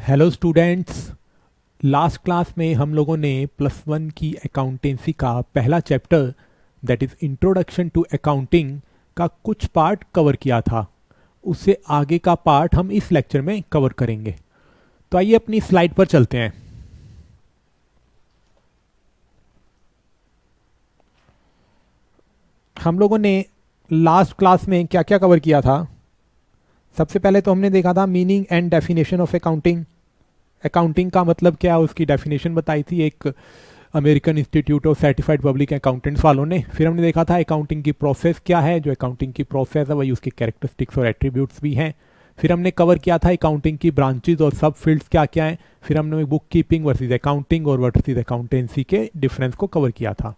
Hello students. Last class में हम लोगों ने +1 की अकाउंटेंसी का पहला chapter that is introduction to accounting का कुछ पार्ट कवर किया था। उससे आगे का पार्ट हम इस लेक्चर में कवर करेंगे। तो आइए अपनी स्लाइड पर चलते हैं। हम लोगों ने लास्ट क्लास में क्या क्या कवर किया था। सबसे पहले तो हमने देखा था meaning and definition of accounting. Accounting का मतलब क्या है उसकी डेफिनेशन बताई थी एक American institute of certified public accountants वालों ने। फिर हमने देखा था अकाउंटिंग की प्रोसेस क्या है, जो अकाउंटिंग की प्रोसेस है वही उसकी कैरेक्टरिस्टिक्स और एट्रीब्यूट्स भी हैं। फिर हमने कवर किया था अकाउंटिंग की ब्रांचेज और सब फील्ड्स क्या क्या हैं। फिर हमने बुक कीपिंग वर्सेज अकाउंटिंग और वर्सेज अकाउंटेंसी के डिफरेंस को कवर किया था।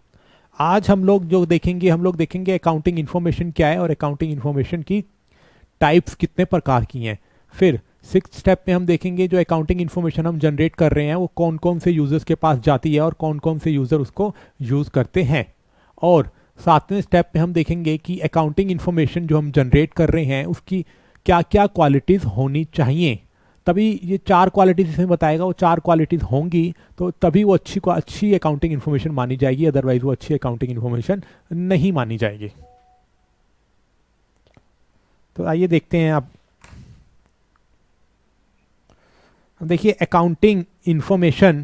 आज हम लोग देखेंगे अकाउंटिंग इन्फॉर्मेशन क्या है और अकाउंटिंग इन्फॉर्मेशन की टाइप्स कितने प्रकार की हैं। फिर 6th स्टेप में हम देखेंगे जो अकाउंटिंग इन्फॉर्मेशन हम जनरेट कर रहे हैं वो कौन कौन से यूजर्स के पास जाती है और कौन कौन से यूजर उसको यूज करते हैं। और 7वें स्टेप में हम देखेंगे कि अकाउंटिंग इन्फॉर्मेशन जो हम जनरेट कर रहे हैं उसकी क्या क्या क्वालिटीज होनी चाहिए। तभी ये 4 क्वालिटीज इसमें बताएगा, वो 4 क्वालिटीज होंगी तो तभी वो अच्छी अकाउंटिंग इन्फॉर्मेशन मानी जाएगी, अदरवाइज वो अच्छी अकाउंटिंग इन्फॉर्मेशन नहीं मानी जाएगी। तो आइए देखते हैं आप। देखिए अकाउंटिंग इंफॉर्मेशन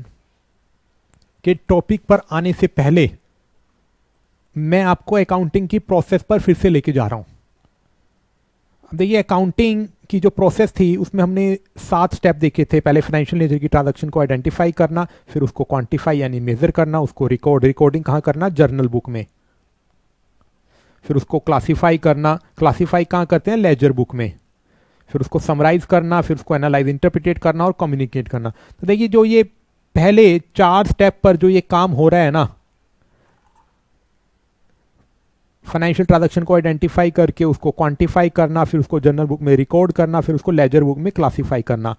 के टॉपिक पर आने से पहले मैं आपको अकाउंटिंग की प्रोसेस पर फिर से लेके जा रहा हूं। देखिए अकाउंटिंग की जो प्रोसेस थी उसमें हमने 7 स्टेप देखे थे। पहले फाइनेंशियल लेजर की ट्रांजैक्शन को आइडेंटिफाई करना, फिर उसको क्वांटिफाई यानी मेजर करना, उसको रिकॉर्डिंग कहाँ करना, जर्नल बुक में। फिर उसको क्लासीफाई करना, क्लासीफाई कहाँ करते हैं, लेजर बुक में। फिर उसको समराइज करना, फिर उसको एनालाइज इंटरप्रिटेट करना और कम्युनिकेट करना। तो देखिए जो ये पहले 4 स्टेप पर जो ये काम हो रहा है ना, फाइनेंशियल ट्रांजैक्शन को आइडेंटिफाई करके उसको क्वांटिफाई करना, फिर उसको जर्नल बुक में रिकॉर्ड करना, फिर उसको लेजर बुक में क्लासीफाई करना,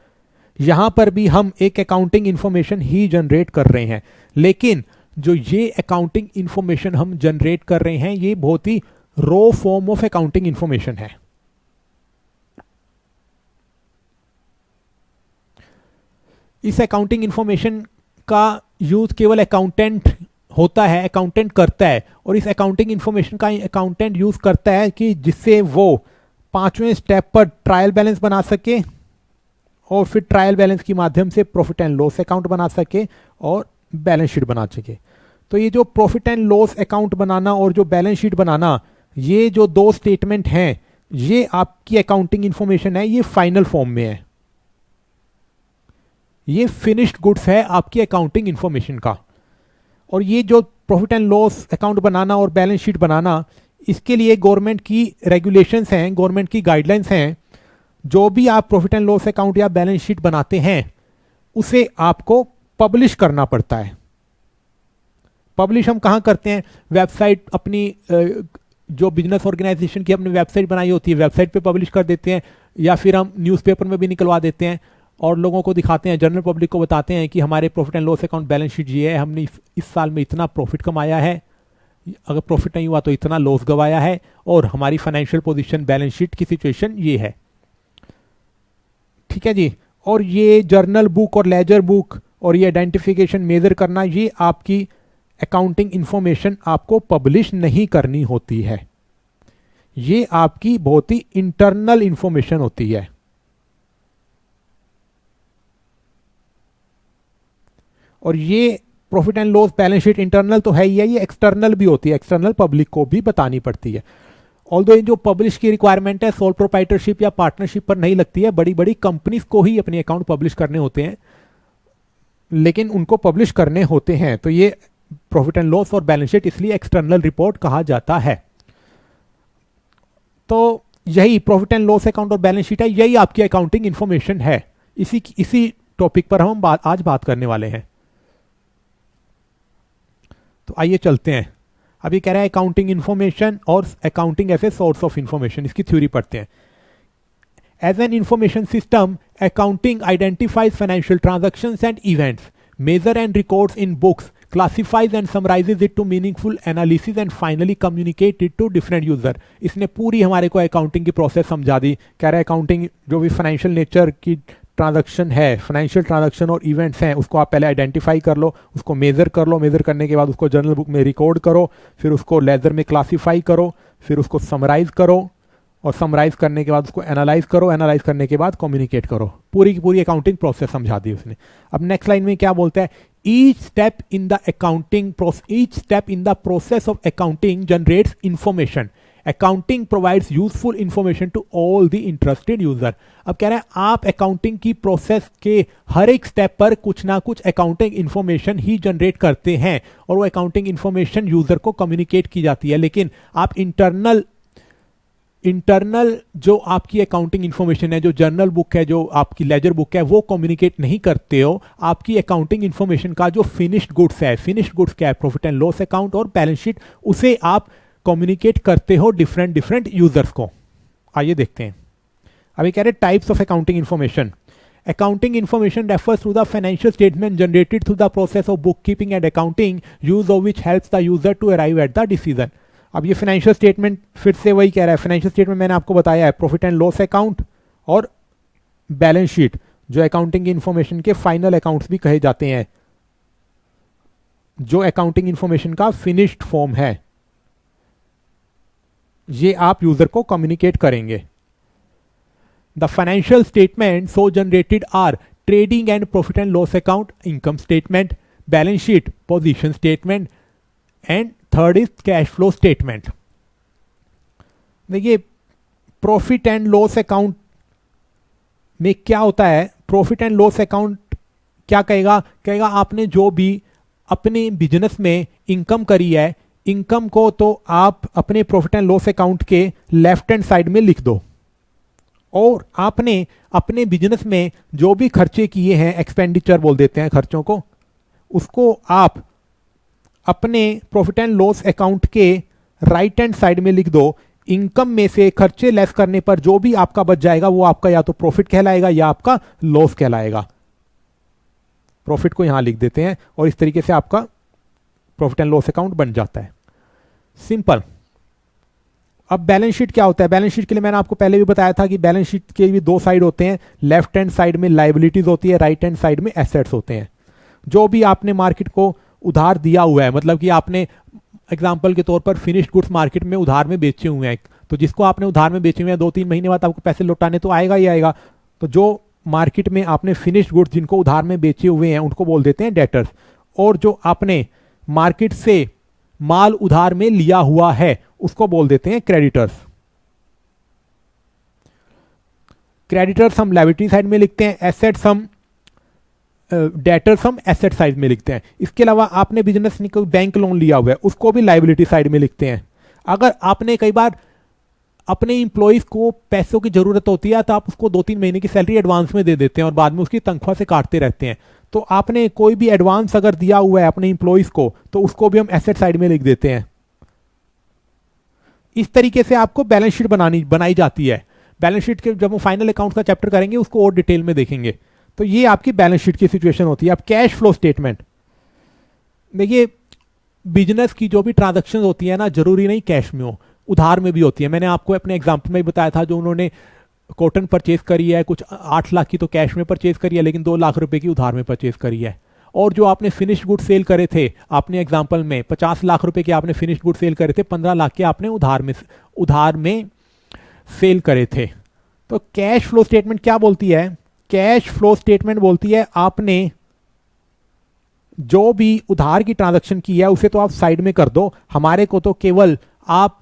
यहां पर भी हम एक अकाउंटिंग इंफॉर्मेशन ही जनरेट कर रहे हैं। लेकिन जो ये अकाउंटिंग इंफॉर्मेशन हम जनरेट कर रहे हैं ये बहुत ही raw form of accounting information है। इस अकाउंटिंग इंफॉर्मेशन का यूज केवल अकाउंटेंट होता है, अकाउंटेंट करता है। और इस अकाउंटिंग इंफॉर्मेशन का अकाउंटेंट यूज करता है कि जिससे वो 5वें स्टेप पर ट्रायल बैलेंस बना सके और फिर ट्रायल बैलेंस के माध्यम से प्रॉफिट एंड लॉस अकाउंट बना सके और बैलेंस शीट बना सके। तो ये जो प्रॉफिट एंड लॉस अकाउंट बनाना और जो बैलेंस शीट बनाना, ये जो 2 स्टेटमेंट हैं, ये आपकी अकाउंटिंग इंफॉर्मेशन है, ये फाइनल फॉर्म में है। ये फिनिश्ड गुड्स है आपकी अकाउंटिंग इंफॉर्मेशन का। और ये जो प्रॉफिट एंड लॉस अकाउंट बनाना और बैलेंस शीट बनाना, इसके लिए गवर्नमेंट की रेगुलेशंस हैं, गवर्नमेंट की गाइडलाइंस हैं। जो भी आप प्रॉफिट एंड लॉस अकाउंट या बैलेंस शीट बनाते हैं उसे आपको पब्लिश करना पड़ता है। पब्लिश हम कहाँ करते हैं, वेबसाइट अपनी जो बिजनेस ऑर्गेनाइजेशन की अपनी वेबसाइट बनाई होती है वेबसाइट पे पब्लिश कर देते हैं, या फिर हम न्यूज़पेपर में भी निकलवा देते हैं और लोगों को दिखाते हैं, जनरल पब्लिक को बताते हैं कि हमारे profit and loss account balance sheet ये है, हमने इस साल में इतना प्रॉफिट कमाया है, अगर प्रॉफिट नहीं हुआ तो इतना लॉस गवाया है, और हमारी फाइनेंशियल पोजीशन बैलेंस शीट की सिचुएशन ये है। ठीक है जी। और ये जर्नल बुक और लेजर बुक और ये आइडेंटिफिकेशन मेजर करना, ये आपकी अकाउंटिंग इंफॉर्मेशन आपको पब्लिश नहीं करनी होती है। ये आपकी बहुत ही इंटरनल इंफॉर्मेशन होती है। और ये profit and loss balance sheet internal तो है ही है, ये एक्सटर्नल भी होती है, एक्सटर्नल पब्लिक को भी बतानी पड़ती है। ऑल्दो ये जो पब्लिश की रिक्वायरमेंट है सोल प्रोप्राइटरशिप या पार्टनरशिप पर नहीं लगती है, बड़ी बड़ी कंपनीज को ही अपने अकाउंट पब्लिश करने होते हैं, लेकिन उनको पब्लिश करने होते हैं। तो ये प्रॉफिट एंड लॉस और बैलेंस शीट इसलिए एक्सटर्नल रिपोर्ट कहा जाता है। तो यही प्रॉफिट एंड लॉस अकाउंट और बैलेंस शीट है, यही आपकी अकाउंटिंग इंफॉर्मेशन है। इसी टॉपिक पर हम आज बात करने वाले हैं। तो आइए चलते हैं। अभी कह रहा है अकाउंटिंग इंफॉर्मेशन और accounting as a source of information, इसकी थ्योरी पढ़ते हैं। As an information system, accounting identifies financial transactions and events, measure and records in books, classifies and summarizes it to meaningful analysis and finally communicate it to different user। इसने पूरी हमारे को accounting की process समझा दी। कह रहा है accounting जो भी फाइनेंशियल नेचर की ट्रांजैक्शन है, फाइनेंशियल ट्रांजैक्शन और इवेंट्स हैं, उसको आप पहले आइडेंटिफाई कर लो, उसको मेज़र कर लो, मेज़र करने के बाद उसको जर्नल बुक में रिकॉर्ड करो, फिर उसको लेजर में क्लासीफाई करो, फिर उसको समराइज करो, और समराइज करने के बाद उसको एनालाइज करो, एनालाइज करने के बाद कम्युनिकेट करो। पूरी की पूरी अकाउंटिंग प्रोसेस समझा दी उसने। अब नेक्स्ट लाइन में क्या बोलता है, each step in the accounting each step in the process of accounting generates information, accounting provides useful information to all the interested user. अब कह रहे हैं आप अकाउंटिंग की प्रोसेस के हर एक स्टेप पर कुछ ना कुछ अकाउंटिंग इंफॉर्मेशन ही जनरेट करते हैं, और वो अकाउंटिंग इंफॉर्मेशन यूजर को कम्युनिकेट की जाती है। लेकिन आप इंटरनल जो आपकी अकाउंटिंग इंफॉर्मेशन है, जो जर्नल बुक है, जो आपकी लेजर बुक है, वो कम्युनिकेट नहीं करते हो। आपकी अकाउंटिंग इंफॉर्मेशन का जो फिनिश्ड गुड्स है, फिनिश्ड गुड्स क्या है, प्रॉफिट एंड लॉस अकाउंट और बैलेंस शीट, उसे आप कम्युनिकेट करते हो डिफरेंट यूजर्स को। आइए देखते हैं। अभी कह रहे types of accounting information. Accounting information refers to the financial statement generated through the process of book keeping and accounting, use of which helps the user to arrive at the decision. अब ये financial statement फिर से वही कह रहा है। Financial statement मैंने आपको बताया है, प्रॉफिट एंड लॉस अकाउंट और बैलेंस शीट, जो अकाउंटिंग इंफॉर्मेशन के फाइनल अकाउंट्स भी कहे जाते हैं, जो अकाउंटिंग इंफॉर्मेशन का फिनिश्ड फॉर्म है, ये आप यूजर को कम्युनिकेट करेंगे। The financial statement so generated are trading and profit and loss account, income statement, balance sheet, position statement, and third is cash flow statement. देखिए प्रॉफिट एंड लॉस अकाउंट में क्या होता है, प्रॉफिट एंड लॉस अकाउंट क्या कहेगा आपने जो भी अपने बिजनेस में इनकम करी है, इनकम को तो आप अपने प्रॉफिट एंड लॉस अकाउंट के लेफ्ट हैंड साइड में लिख दो, और आपने अपने बिजनेस में जो भी खर्चे किए हैं, एक्सपेंडिचर बोल देते हैं खर्चों को, उसको आप अपने प्रॉफिट एंड लॉस अकाउंट के राइट हैंड साइड में लिख दो। इनकम में से खर्चे लेस करने पर जो भी आपका बच जाएगा वो आपका या तो प्रॉफिट कहलाएगा या आपका लॉस कहलाएगा। प्रॉफिट को यहां लिख देते हैं और इस तरीके से आपका प्रॉफिट एंड लॉस अकाउंट बन जाता है, सिंपल। अब बैलेंस शीट क्या होता है, बैलेंस शीट के लिए मैंने आपको पहले भी बताया था कि बैलेंस शीट के भी दो साइड होते हैं, लेफ्ट हैंड साइड में लायबिलिटीज होती है, राइट हैंड साइड में एसेट्स होते हैं। जो भी आपने मार्केट को उधार दिया हुआ है, मतलब कि आपने एग्जांपल के तौर पर फिनिश्ड गुड्स मार्केट में उधार में बेचे हुए हैं, तो जिसको आपने उधार में बेचे हुए हैं 2-3 महीने बाद आपको पैसे लौटाने तो आएगा ही आएगा। तो जो मार्केट में आपने फिनिश्ड गुड्स जिनको उधार में बेचे हुए हैं उनको बोल देते हैं डेटर्स, और जो आपने मार्केट से माल उधार में लिया हुआ है उसको बोल देते हैं क्रेडिटर्स। क्रेडिटर्स हम लायबिलिटी साइड में लिखते हैं, एसेट्स हम डेटर्स हम एसेट साइड में लिखते हैं। इसके अलावा आपने बिजनेस में कोई बैंक लोन लिया हुआ है उसको भी लायबिलिटी साइड में लिखते हैं। अगर आपने कई बार अपने इंप्लॉइज को पैसों की जरूरत होती है तो आप उसको 2-3 महीने की सैलरी एडवांस में दे देते हैं और बाद में उसकी तनख्वाह से काटते रहते हैं, तो आपने कोई भी एडवांस अगर दिया हुआ है अपने इंप्लॉइज को तो उसको भी हम एसेट साइड में लिख देते हैं। इस तरीके से आपको बैलेंस शीट बनाई जाती है। बैलेंस शीट के जब हम फाइनल अकाउंट का चैप्टर करेंगे उसको और डिटेल में देखेंगे। तो ये आपकी बैलेंस शीट की सिचुएशन होती है। अब कैश फ्लो स्टेटमेंट, देखिए बिजनेस की जो भी ट्रांजैक्शन होती है ना, जरूरी नहीं कैश में हो, उधार में भी होती है। मैंने आपको अपने एग्जांपल में बताया था, जो उन्होंने कॉटन परचेज करी है, कुछ 8 लाख की तो कैश में परचेज करी है, लेकिन 2 लाख रुपए की उधार में परचेज करी है। और जो आपने फिनिश्ड गुड सेल करे थे, आपने एग्जांपल में 50 लाख रुपए के आपने फिनिश्ड गुड सेल करे थे, 15 लाख के आपने उधार में सेल करे थे। तो कैश फ्लो स्टेटमेंट क्या बोलती है, कैश फ्लो स्टेटमेंट बोलती है आपने जो भी उधार की ट्रांजैक्शन की है उसे तो आप साइड में कर दो, हमारे को तो केवल आप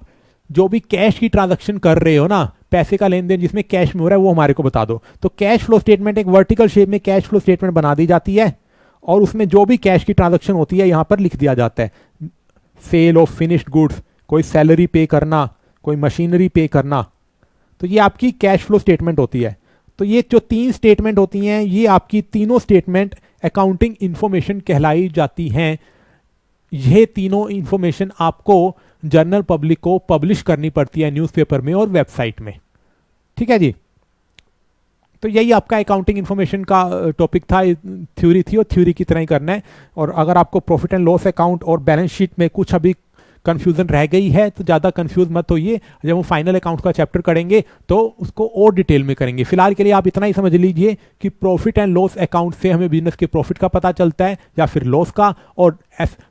जो भी कैश की ट्रांजैक्शन कर रहे हो ना, पैसे का लेन देन जिसमें कैश में हो रहा है वो हमारे को बता दो। तो कैश फ्लो स्टेटमेंट एक वर्टिकल शेप में कैश फ्लो स्टेटमेंट बना दी जाती है और उसमें जो भी कैश की ट्रांजैक्शन होती है यहां पर लिख दिया जाता है। सेल ऑफ फिनिश्ड गुड्स, कोई सैलरी पे करना, कोई मशीनरी पे करना, तो ये आपकी कैश फ्लो स्टेटमेंट होती है। तो ये जो 3 स्टेटमेंट होती हैं, ये आपकी तीनों स्टेटमेंट अकाउंटिंग इंफॉर्मेशन कहलाई जाती हैं। ये तीनों इंफॉर्मेशन आपको जनरल पब्लिक को पब्लिश करनी पड़ती है न्यूज़पेपर में और वेबसाइट में। ठीक है जी, तो यही आपका अकाउंटिंग इंफॉर्मेशन का टॉपिक था, थ्योरी थी और थ्योरी की तरह ही करना है। और अगर आपको प्रॉफिट एंड लॉस अकाउंट और बैलेंस शीट में कुछ अभी कंफ्यूजन रह गई है तो ज़्यादा कंफ्यूज मत होइए, जब हम फाइनल अकाउंट का चैप्टर करेंगे तो उसको और डिटेल में करेंगे। फिलहाल के लिए आप इतना ही समझ लीजिए कि प्रॉफिट एंड लॉस अकाउंट से हमें बिजनेस के प्रॉफिट का पता चलता है या फिर लॉस का, और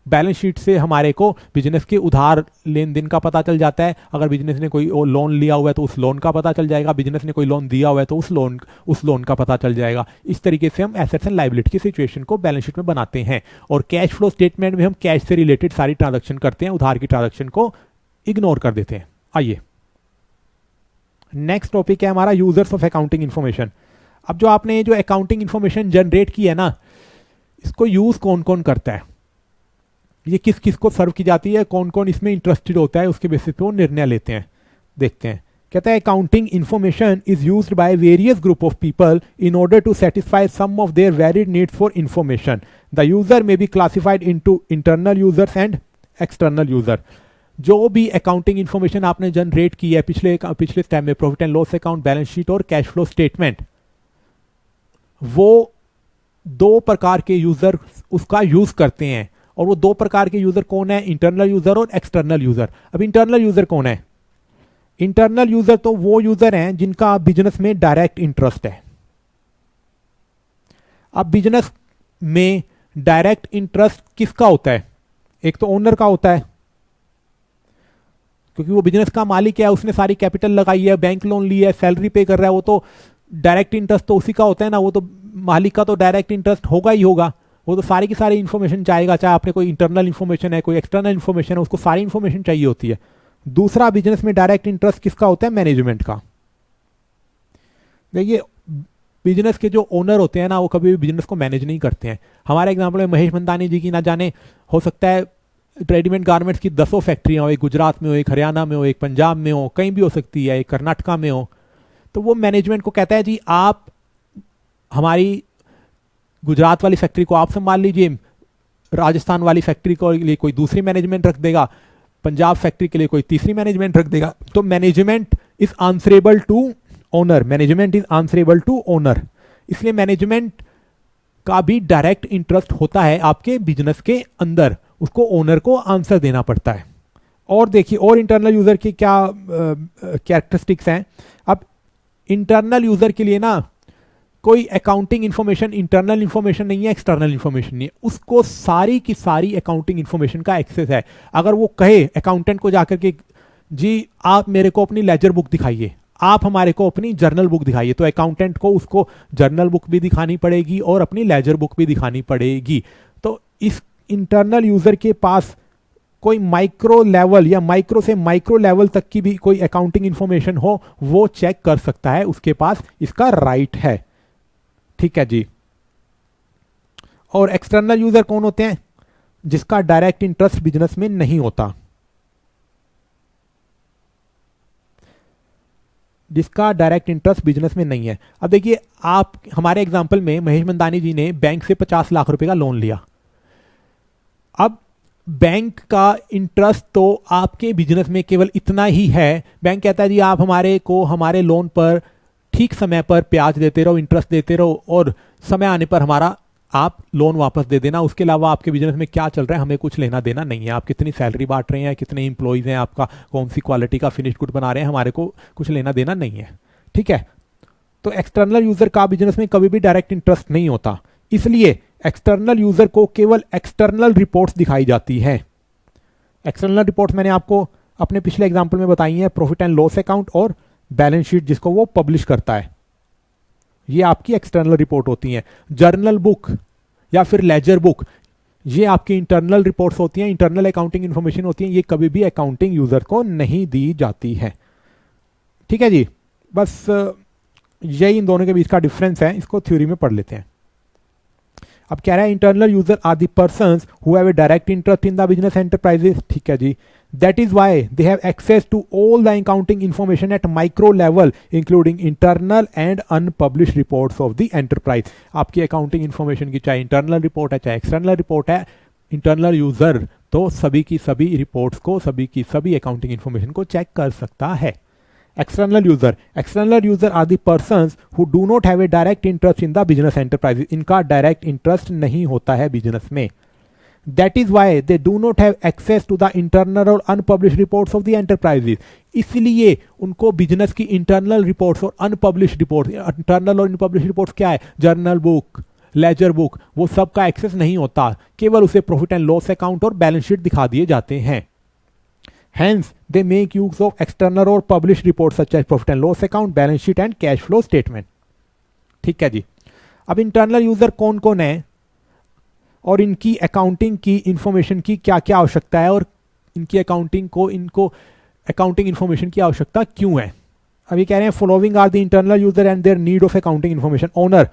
बैलेंस शीट से हमारे को बिजनेस के उधार लेन देन का पता चल जाता है। अगर बिजनेस ने कोई लोन लिया हुआ है तो उस लोन का पता चल जाएगा, बिजनेस ने कोई लोन दिया हुआ है तो उस लोन का पता चल जाएगा। इस तरीके से हम एसेट्स एंड लायबिलिटी की सिचुएशन को बैलेंस शीट में बनाते हैं। और कैश फ्लो स्टेटमेंट में हम कैश से रिलेटेड सारी ट्रांजैक्शन करते हैं, उधार की ट्रांजैक्शन को इग्नोर कर देते हैं। आइए नेक्स्ट टॉपिक है हमारा यूजर्स ऑफ अकाउंटिंग इंफॉर्मेशन। अब जो आपने जो अकाउंटिंग इंफॉर्मेशन जनरेट की है ना, इसको यूज कौन कौन करता है, ये किस किस को सर्व की जाती है, कौन कौन इसमें इंटरेस्टेड होता है, उसके बेसिस पे वो निर्णय लेते हैं। देखते हैं, कहता है accounting information is used by various group of people in order to satisfy some of their varied needs for information. The user may be classified into internal users and external user. जो भी accounting information आपने generate की है पिछले step में, profit and loss account, balance sheet और cash flow statement, वो दो प्रकार के यूजर उसका यूज करते हैं। और वो दो प्रकार के यूजर कौन है, इंटरनल यूजर और एक्सटर्नल यूजर। अब इंटरनल यूजर कौन है, इंटरनल यूजर तो वो यूजर हैं जिनका बिजनेस में डायरेक्ट इंटरेस्ट है। अब बिजनेस में डायरेक्ट इंटरेस्ट किसका होता है, एक तो ओनर का होता है, क्योंकि वो बिजनेस का मालिक है, उसने सारी कैपिटल लगाई है, बैंक लोन लिया है, सैलरी पे कर रहा है, वो तो डायरेक्ट इंटरेस्ट तो उसी का होता है ना, वो तो मालिक का तो डायरेक्ट इंटरेस्ट होगा ही होगा। वो तो सारी की सारी इंफॉर्मेशन चाहेगा, चाहे आपने कोई इंटरनल इंफॉर्मेशन है, कोई एक्सटर्नल इंफॉर्मेशन है, उसको सारी इंफॉर्मेशन चाहिए होती है। दूसरा बिजनेस में डायरेक्ट इंटरेस्ट किसका होता है, मैनेजमेंट का। देखिए बिजनेस के जो ओनर होते हैं ना, वो कभी भी बिजनेस को मैनेज नहीं करते हैं। हमारे एग्जाम्पल में महेश मंदानी जी की ना जाने, हो सकता है रेडीमेड गारमेंट्स की 10 फैक्ट्रियां हो, एक गुजरात में हो, एक हरियाणा में हो, एक पंजाब में हो, कहीं भी हो सकती है, एक कर्नाटका में हो। तो वो मैनेजमेंट को कहता है जी आप हमारी गुजरात वाली फैक्ट्री को आप संभाल लीजिए, राजस्थान वाली फैक्ट्री को लिए कोई दूसरी मैनेजमेंट रख देगा, पंजाब फैक्ट्री के लिए कोई तीसरी मैनेजमेंट रख देगा। तो management is answerable to owner, management is answerable to owner. इसलिए मैनेजमेंट का भी डायरेक्ट इंटरेस्ट होता है आपके बिजनेस के अंदर, उसको ओनर को आंसर देना पड़ता है। और देखिए और इंटरनल यूजर की क्या कैरेक्टरिस्टिक्स हैं। अब इंटरनल यूजर के लिए ना कोई अकाउंटिंग इंफॉर्मेशन इंटरनल इंफॉर्मेशन नहीं है, एक्सटर्नल इंफॉर्मेशन नहीं है, उसको सारी की सारी अकाउंटिंग इंफॉर्मेशन का एक्सेस है। अगर वो कहे अकाउंटेंट को जाकर के जी आप मेरे को अपनी लेजर बुक दिखाइए, आप हमारे को अपनी जर्नल बुक दिखाइए, तो अकाउंटेंट को उसको जर्नल बुक भी दिखानी पड़ेगी और अपनी लेजर बुक भी दिखानी पड़ेगी। तो इस इंटरनल यूजर के पास कोई माइक्रो लेवल या माइक्रो से माइक्रो लेवल तक की भी कोई अकाउंटिंग इंफॉर्मेशन हो वो चेक कर सकता है, उसके पास इसका राइट है। ठीक है जी। और एक्सटर्नल यूजर कौन होते हैं, जिसका डायरेक्ट इंटरेस्ट बिजनेस में नहीं होता, जिसका डायरेक्ट इंटरेस्ट बिजनेस में नहीं है। अब देखिए आप हमारे एग्जांपल में महेश मंदानी जी ने बैंक से 50 लाख रुपए का लोन लिया। अब बैंक का इंटरेस्ट तो आपके बिजनेस में केवल इतना ही है, बैंक कहता है जी आप हमारे को हमारे लोन पर ठीक समय पर ब्याज देते रहो, इंटरेस्ट देते रहो, और समय आने पर हमारा आप लोन वापस दे देना। उसके अलावा आपके बिजनेस में क्या चल रहा है हमें कुछ लेना देना नहीं है। आप कितनी सैलरी बांट रहे हैं, कितने इंप्लॉइज हैं, आपका कौन सी क्वालिटी का फिनिश गुड बना रहे हैं, हमारे को कुछ लेना देना नहीं है। ठीक है। तो एक्सटर्नल यूजर का बिजनेस में कभी भी डायरेक्ट इंटरेस्ट नहीं होता, इसलिए एक्सटर्नल यूजर को केवल एक्सटर्नल रिपोर्ट्स दिखाई जाती है। एक्सटर्नल रिपोर्ट्स मैंने आपको अपने पिछले एग्जाम्पल में बताई हैं, प्रॉफिट एंड लॉस अकाउंट और बैलेंस शीट जिसको वो पब्लिश करता है, ये आपकी एक्सटर्नल रिपोर्ट होती हैं। जर्नल बुक या फिर लेजर बुक ये आपकी इंटरनल रिपोर्ट्स होती हैं, इंटरनल अकाउंटिंग इंफॉर्मेशन होती हैं, ये कभी भी अकाउंटिंग यूजर को नहीं दी जाती है। ठीक है जी। बस यही इन दोनों के बीच का डिफरेंस है, इसको थ्योरी में पढ़ लेते हैं। अब कह रहा है internal user are the persons who have a direct interest in the business enterprises. ठीक है जी। That is why they have access to all the accounting information at micro level, including internal and unpublished reports of the enterprise. आपकी accounting information की चाहे internal report है चाहे external report है, internal user तो सभी की सभी रिपोर्ट्स को, सभी की सभी अकाउंटिंग इंफॉर्मेशन को चेक कर सकता है। External user are the persons who do not have a direct interest in the business enterprise. इनका डायरेक्ट इंटरेस्ट नहीं होता है बिजनेस में। That is why they do not have access to the internal और unpublish reports of the enterprises. इसलिए उनको business की internal reports और अनपब्लिश रिपोर्ट्स, इंटरनल और अनपब्लिश रिपोर्ट्स क्या है, जर्नल बुक, लेजर बुक, वो सब का एक्सेस नहीं होता, केवल उसे प्रॉफिट एंड लॉस अकाउंट और बैलेंस शीट दिखा दिए जाते हैं। Hence, they make use of external or published reports such as profit and loss account, balance sheet and cash flow statement। ठीक है जी। अब इंटरनल यूजर कौन कौन है और इनकी अकाउंटिंग की इंफॉर्मेशन की क्या क्या आवश्यकता है और इनकी इनको अकाउंटिंग इंफॉर्मेशन की आवश्यकता क्यों है। अभी कह रहे हैं following are the internal user and their need of accounting information. Owner,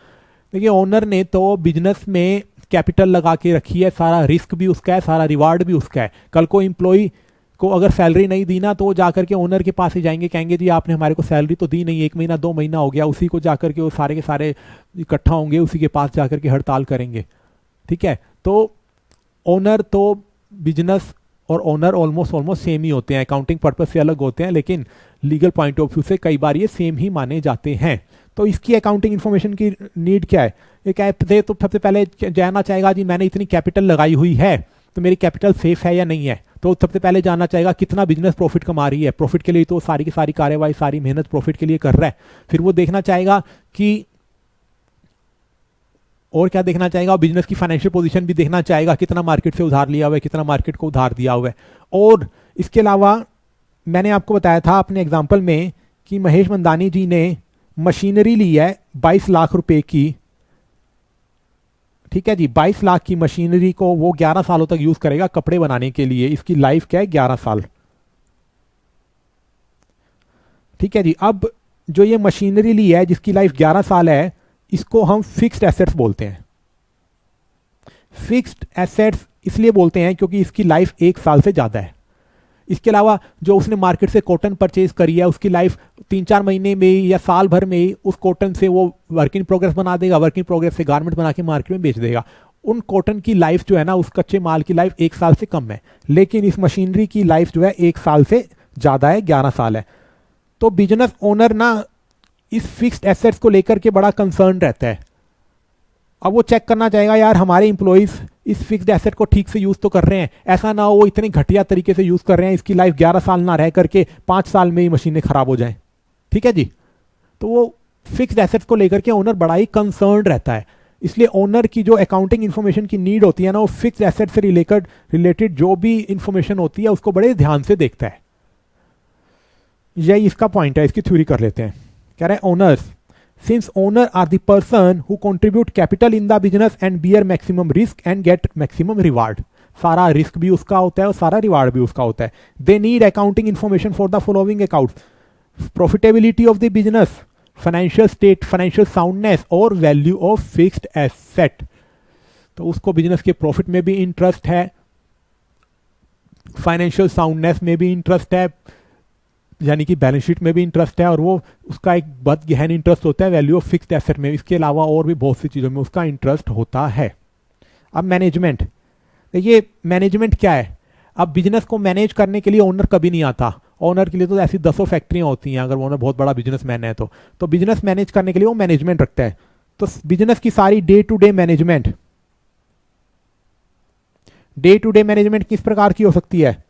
देखिए ओनर ने तो बिजनेस में कैपिटल लगा के रखी है, सारा रिस्क भी उसका है, सारा रिवार्ड भी उसका है। कल को एम्प्लॉय को अगर सैलरी नहीं दी ना तो वो जाकर के ओनर के पास ही जाएंगे, कहेंगे जी आपने हमारे को सैलरी तो दी नहीं, 1 महीना 2 महीना हो गया, उसी को जाकर के वो सारे के सारे इकट्ठा होंगे, उसी के पास जाकर के हड़ताल करेंगे। ठीक है, तो ओनर तो बिजनेस और ओनर ऑलमोस्ट सेम ही होते हैं, अकाउंटिंग पर्पज से अलग होते हैं, लेकिन लीगल पॉइंट ऑफ व्यू से कई बार ये सेम ही माने जाते हैं। तो इसकी अकाउंटिंग इन्फॉर्मेशन की नीड क्या है, ये क्या है, तो सबसे पहले जानना चाहेगा जी मैंने इतनी कैपिटल लगाई हुई है तो मेरी कैपिटल सेफ है या नहीं है। तो सबसे पहले जानना चाहेगा कितना बिजनेस प्रॉफिट कमा रही है, प्रॉफिट के लिए तो सारी की सारी कार्यवाही, सारी मेहनत प्रॉफिट के लिए कर रहा है। फिर वो देखना चाहेगा कि और क्या देखना चाहेगा, बिजनेस की फाइनेंशियल पोजीशन भी देखना चाहेगा, कितना मार्केट से उधार लिया हुआ है, कितना मार्केट को उधार दिया हुआ है। और इसके अलावा मैंने आपको बताया था अपने एग्जाम्पल में कि महेश मंदानी जी ने मशीनरी ली है 22 लाख रुपए की। ठीक है जी, 22 लाख की मशीनरी को वो 11 सालों तक यूज करेगा कपड़े बनाने के लिए, इसकी लाइफ क्या है 11 साल। ठीक है जी, अब जो ये मशीनरी ली है जिसकी लाइफ 11 साल है, इसको हम फिक्स्ड एसेट्स बोलते हैं। फिक्स्ड एसेट्स इसलिए बोलते हैं क्योंकि इसकी लाइफ 1 साल से ज्यादा है। इसके अलावा जो उसने मार्केट से कॉटन परचेज करी है उसकी लाइफ 3-4 महीने में या साल भर में ही उस कॉटन से वो वर्क इन प्रोग्रेस बना देगा, वर्क इन प्रोग्रेस से गारमेंट बना के मार्केट में बेच देगा। उन कॉटन की लाइफ जो है ना, उस कच्चे माल की लाइफ 1 साल से कम है, लेकिन इस मशीनरी की लाइफ जो है 1 साल से ज्यादा है, 11 साल है। तो बिजनेस ओनर ना इस फिक्स्ड एसेट्स को लेकर के बड़ा कंसर्न रहता है। अब वो चेक करना चाहेगा यार हमारे इंप्लॉइज इस फिक्स्ड एसेट को ठीक से यूज तो कर रहे हैं, ऐसा ना हो वो इतने घटिया तरीके से यूज कर रहे हैं, इसकी लाइफ 11 साल ना रह करके 5 साल में ही मशीनें खराब हो जाएं। ठीक है जी, तो वो फिक्स्ड एसेट्स को लेकर के ओनर बड़ा ही कंसर्न रहता है। इसलिए ओनर की जो अकाउंटिंग इन्फॉर्मेशन की नीड होती है ना, वो फिक्स्ड एसेट से रिलेटेड जो भी इंफॉर्मेशन होती है उसको बड़े ध्यान से देखता है। यही इसका पॉइंट है, इसकी थ्योरी कर लेते हैं। कह रहे हैं owners, since owner are the person who contribute capital in the business and bear maximum risk and get maximum reward। सारा रिस्क भी उसका होता है और सारा रिवार्ड भी उसका होता है। They need accounting information for the following accounts: profitability of the business, financial state, financial soundness और value of fixed asset। तो उसको बिजनेस के प्रॉफिट में भी इंटरेस्ट है, फाइनेंशियल साउंडनेस में भी इंटरेस्ट है, यानी कि बैलेंस शीट में भी इंटरेस्ट है, और वो उसका एक बहुत गहन इंटरेस्ट होता है वैल्यू ऑफ फिक्स्ड एसेट में। इसके अलावा और भी बहुत सी चीज़ों में उसका इंटरेस्ट होता है। अब मैनेजमेंट, देखिए मैनेजमेंट क्या है। अब बिजनेस को मैनेज करने के लिए ओनर कभी नहीं आता। ओनर के लिए तो ऐसी 10 फैक्ट्रियाँ होती हैं, अगर ओनर बहुत बड़ा बिजनेसमैन है तो बिजनेस मैनेज करने के लिए वो मैनेजमेंट रखता है। तो बिजनेस की सारी डे टू डे मैनेजमेंट किस प्रकार की हो सकती है,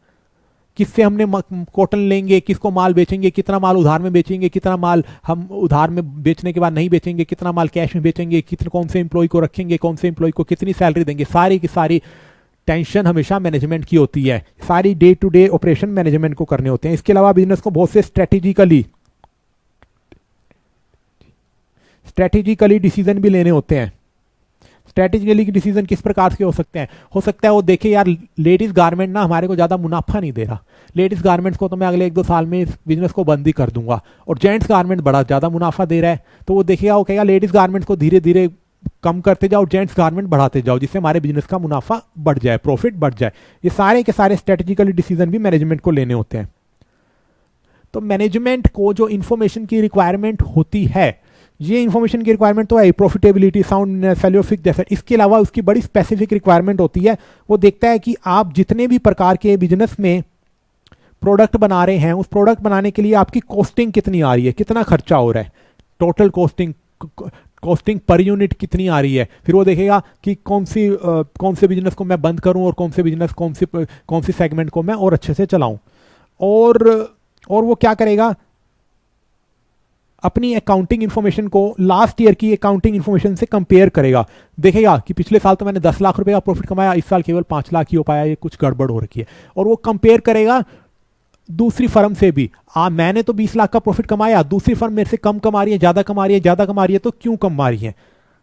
किससे हमने कॉटन लेंगे, किसको माल बेचेंगे, कितना माल उधार में बेचेंगे, कितना माल हम उधार में बेचने के बाद नहीं बेचेंगे, कितना माल कैश में बेचेंगे, कितने कौन से एम्प्लॉय को रखेंगे, कौन से एम्प्लॉय को कितनी सैलरी देंगे, सारी की सारी टेंशन हमेशा मैनेजमेंट की होती है। सारी day to day operation management को करने होते हैं। इसके अलावा बिजनेस को बहुत से स्ट्रेटेजिकली डिसीजन भी लेने होते हैं। स्ट्रेटेजिकली डिसीजन किस प्रकार के हो सकते हैं, हो सकता है वो देखे यार लेडीज गारमेंट ना हमारे को ज़्यादा मुनाफा नहीं दे रहा, लेडीज गारमेंट्स को तो मैं अगले 1-2 साल में इस बिजनेस को बंद ही कर दूंगा, और जेंट्स गारमेंट बड़ा ज़्यादा मुनाफा दे रहा है, तो वो देखेगा, वो कहेगा लेडीज गारमेंट्स को धीरे धीरे कम करते जाओ, जेंट्स गारमेंट बढ़ाते जाओ, जिससे हमारे बिजनेस का मुनाफा बढ़ जाए, प्रॉफिट बढ़ जाए। ये सारे के सारे स्ट्रेटेजिकली डिसीजन भी मैनेजमेंट को लेने होते हैं। तो मैनेजमेंट को जो इंफॉर्मेशन की रिक्वायरमेंट होती है, ये इंफॉर्मेशन की रिक्वायरमेंट तो है profitability, soundness, value of fixed asset. इसके अलावा उसकी बड़ी स्पेसिफिक रिक्वायरमेंट होती है, वो देखता है कि आप जितने भी प्रकार के बिजनेस में प्रोडक्ट बना रहे हैं, उस प्रोडक्ट बनाने के लिए आपकी कॉस्टिंग कितनी आ रही है, कितना खर्चा हो रहा है, total costing, costing per unit कितनी आ रही है, फिर वो देखेगा कि कौन से बिजनेस को मैं बंद करूं और कौन सी सेगमेंट को मैं और अच्छे से चलाऊं। और वो क्या करेगा, अपनी अकाउंटिंग इन्फॉर्मेशन को लास्ट ईयर की अकाउंटिंग इन्फॉर्मेशन से कंपेयर करेगा, देखेगा कि पिछले साल तो मैंने 10 लाख रुपए का प्रॉफिट कमाया, इस साल केवल 5 लाख ही हो पाया, ये कुछ गड़बड़ हो रखी है। और वो कंपेयर करेगा दूसरी फर्म से भी, मैंने तो 20 लाख का प्रॉफिट कमाया, दूसरी फर्म मेरे से कम कमा रही है, ज़्यादा कमा रही है, तो क्यों कमा रही है।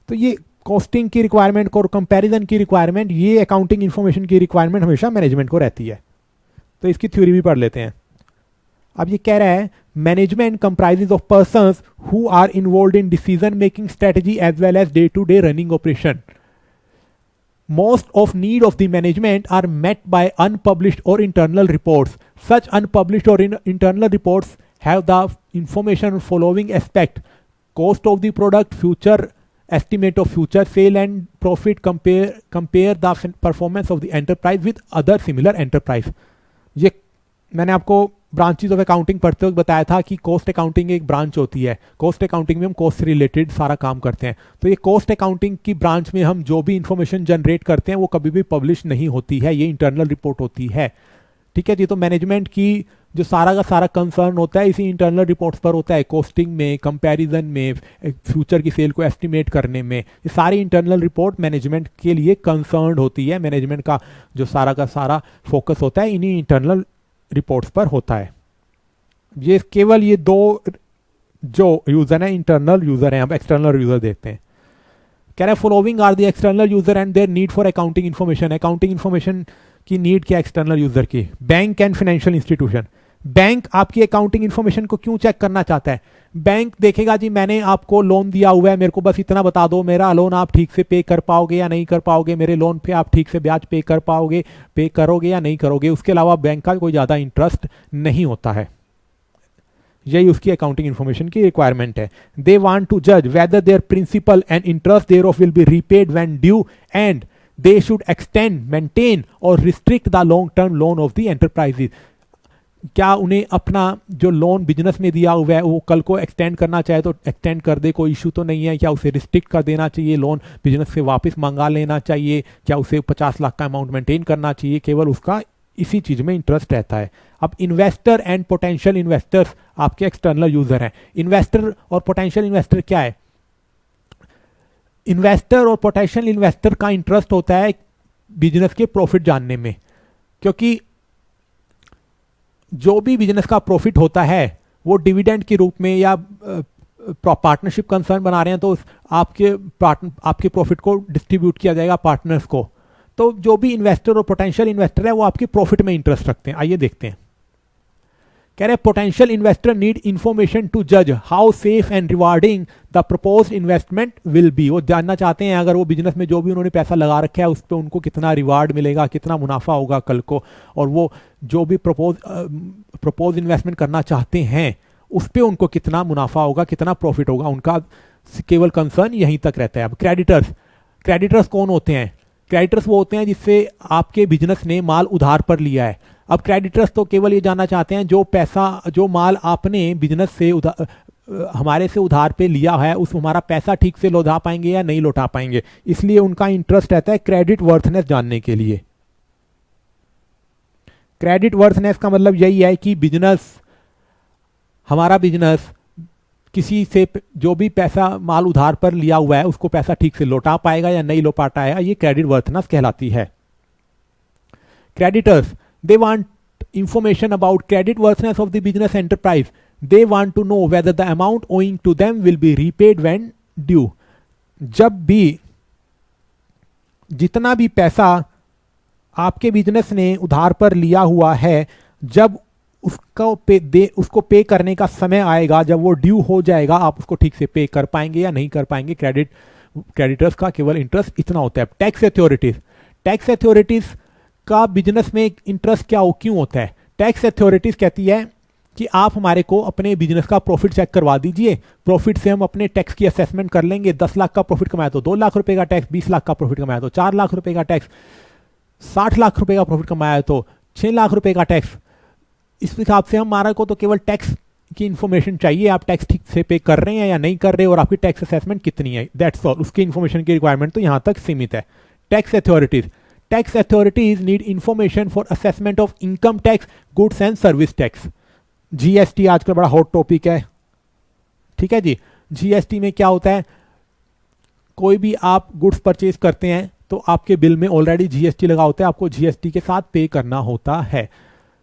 तो ये कॉस्टिंग की रिक्वायरमेंट और कंपैरिजन की रिक्वायरमेंट, ये अकाउंटिंग इन्फॉर्मेशन की रिक्वायरमेंट हमेशा मैनेजमेंट को रहती है। तो इसकी थ्योरी भी पढ़ लेते हैं। अब ये कह रहा है management comprises of persons who are involved in decision making strategy as well as day to day running operation. Most of need of the management are met by unpublished or internal reports. Such unpublished or internal reports have the information following aspect: cost of the product, future estimate of future sale and profit, compare the performance of the enterprise with other similar enterprise. ये मैंने आपको branches of accounting पढ़ते वक्त बताया था कि cost accounting एक branch होती है। कॉस्ट अकाउंटिंग में हम कॉस्ट से रिलेटेड सारा काम करते हैं। तो ये कॉस्ट अकाउंटिंग की ब्रांच में हम जो भी इंफॉर्मेशन जनरेट करते हैं वो कभी भी पब्लिश नहीं होती है, ये इंटरनल रिपोर्ट होती है। ठीक है जी। तो मैनेजमेंट की जो सारा का सारा कंसर्न होता है इसी इंटरनल रिपोर्ट्स पर होता है, कॉस्टिंग में, कंपैरिजन में, फ्यूचर की सेल को एस्टिमेट करने में। ये सारी इंटरनल रिपोर्ट मैनेजमेंट के लिए कंसर्न होती है। मैनेजमेंट का जो सारा का सारा फोकस होता है इन्हीं इंटरनल रिपोर्ट्स पर होता है। ये केवल ये दो जो यूजर है इंटरनल यूजर हैं। अब एक्सटर्नल यूजर देखते हैं। कह रहे हैं following are the external user and their need for accounting information. Accounting information की नीड क्या एक्सटर्नल यूजर की? Bank and financial institution. Bank आपकी अकाउंटिंग इन्फॉर्मेशन को क्यों चेक करना चाहता है? बैंक देखेगा जी मैंने आपको लोन दिया हुआ है, मेरे को बस इतना बता दो, मेरा लोन आप ठीक से पे कर पाओगे या नहीं कर पाओगे, मेरे लोन पे आप ठीक से ब्याज पे करोगे या नहीं करोगे। उसके अलावा बैंक का कोई ज़्यादा इंटरेस्ट नहीं होता है। यही उसकी अकाउंटिंग इन्फॉर्मेशन की रिक्वायरमेंट है। दे वांट टू जज whether their principal and interest thereof will be repaid when due and they should extend, maintain और restrict the long term loan of the enterprises. क्या उन्हें अपना जो loan business में दिया हुआ है वो कल को एक्सटेंड करना चाहे तो एक्सटेंड कर दे, कोई इशू तो नहीं है। क्या उसे रिस्ट्रिक्ट कर देना चाहिए, लोन बिजनेस से वापस मंगा लेना चाहिए, क्या उसे 50 लाख का अमाउंट मेंटेन करना चाहिए? केवल उसका इसी चीज़ में इंटरेस्ट रहता है। अब इन्वेस्टर एंड पोटेंशियल इन्वेस्टर्स आपके एक्सटर्नल यूजर हैं। इन्वेस्टर और पोटेंशियल इन्वेस्टर क्या है? इन्वेस्टर और पोटेंशियल इन्वेस्टर का इंटरेस्ट होता है बिजनेस के प्रॉफिट जानने में, क्योंकि जो भी बिजनेस का प्रॉफिट होता है वो डिविडेंड के रूप में या पार्टनरशिप कंसर्न बना रहे हैं तो आपके प्रॉफिट को डिस्ट्रीब्यूट किया जाएगा पार्टनर्स को। तो जो भी इन्वेस्टर और पोटेंशियल इन्वेस्टर है वो आपके प्रॉफिट में इंटरेस्ट रखते हैं। आइए देखते हैं। कह रहे potential investor need information to जज how safe and rewarding the proposed investment will be. वो जानना चाहते हैं अगर वो बिजनेस में जो भी उन्होंने पैसा लगा रखा है उस पर उनको कितना रिवार्ड मिलेगा, कितना मुनाफा होगा कल को, और वो जो भी प्रपोज इन्वेस्टमेंट करना चाहते हैं उस पर उनको कितना मुनाफा होगा, कितना प्रॉफिट होगा। उनका केवल कंसर्न यहीं तक रहता है। अब क्रेडिटर्स कौन होते हैं? क्रेडिटर्स वो होते हैं जिससे आपके बिजनेस ने माल उधार पर लिया है। अब क्रेडिटर्स तो केवल ये जानना चाहते हैं जो माल आपने बिजनेस से हमारे से उधार पे लिया है उस हमारा पैसा ठीक से लौटा पाएंगे या नहीं लौटा पाएंगे, इसलिए उनका इंटरेस्ट रहता है क्रेडिट वर्थनेस जानने के लिए। क्रेडिट वर्थनेस का मतलब यही है कि हमारा बिजनेस किसी से जो भी पैसा माल उधार पर लिया हुआ है उसको पैसा ठीक से लौटा पाएगा या नहीं लौटा पाएगा, ये क्रेडिट वर्थनेस कहलाती है। Creditors they want information about credit worthiness of the business enterprise. They want to know whether the amount owing to them will be repaid when due. जब भी जितना भी पैसा आपके बिजनेस ने उधार पर लिया हुआ है, जब उसको पे करने का समय आएगा, जब वो ड्यू हो जाएगा, आप उसको ठीक से पे कर पाएंगे या नहीं कर पाएंगे। क्रेडिटर्स का केवल इंटरेस्ट इतना होता है। टैक्स अथॉरिटीज का बिजनेस में इंटरेस्ट क्यों होता है? टैक्स अथॉरिटीज कहती है कि आप हमारे को अपने बिजनेस का प्रॉफिट चेक करवा दीजिए, प्रॉफिट से हम अपने टैक्स की असेसमेंट कर लेंगे। 10 लाख का प्रॉफिट कमाया तो 2 लाख रुपए का टैक्स, 20 लाख का प्रॉफिट कमाया तो 4 लाख रुपए का टैक्स, 60 लाख रुपए का प्रॉफिट कमाया तो 6 लाख रुपए का टैक्स। इस हिसाब से हमारा को तो केवल टैक्स की इन्फॉर्मेशन चाहिए, आप टैक्स ठीक से पे कर रहे हैं या नहीं कर रहे, और आपकी टैक्स असेसमेंट कितनी है, दैट्स ऑल। उसकी इन्फॉर्मेशन की रिक्वायरमेंट तो यहाँ तक सीमित है। Tax authorities need information for assessment of income tax, goods and service tax. GST आजकल बड़ा हॉट टॉपिक है, ठीक है जी। जीएसटी में क्या होता है, कोई भी आप गुड्स परचेज करते हैं तो आपके बिल में ऑलरेडी जीएसटी लगा होता है, आपको जीएसटी के साथ पे करना होता है,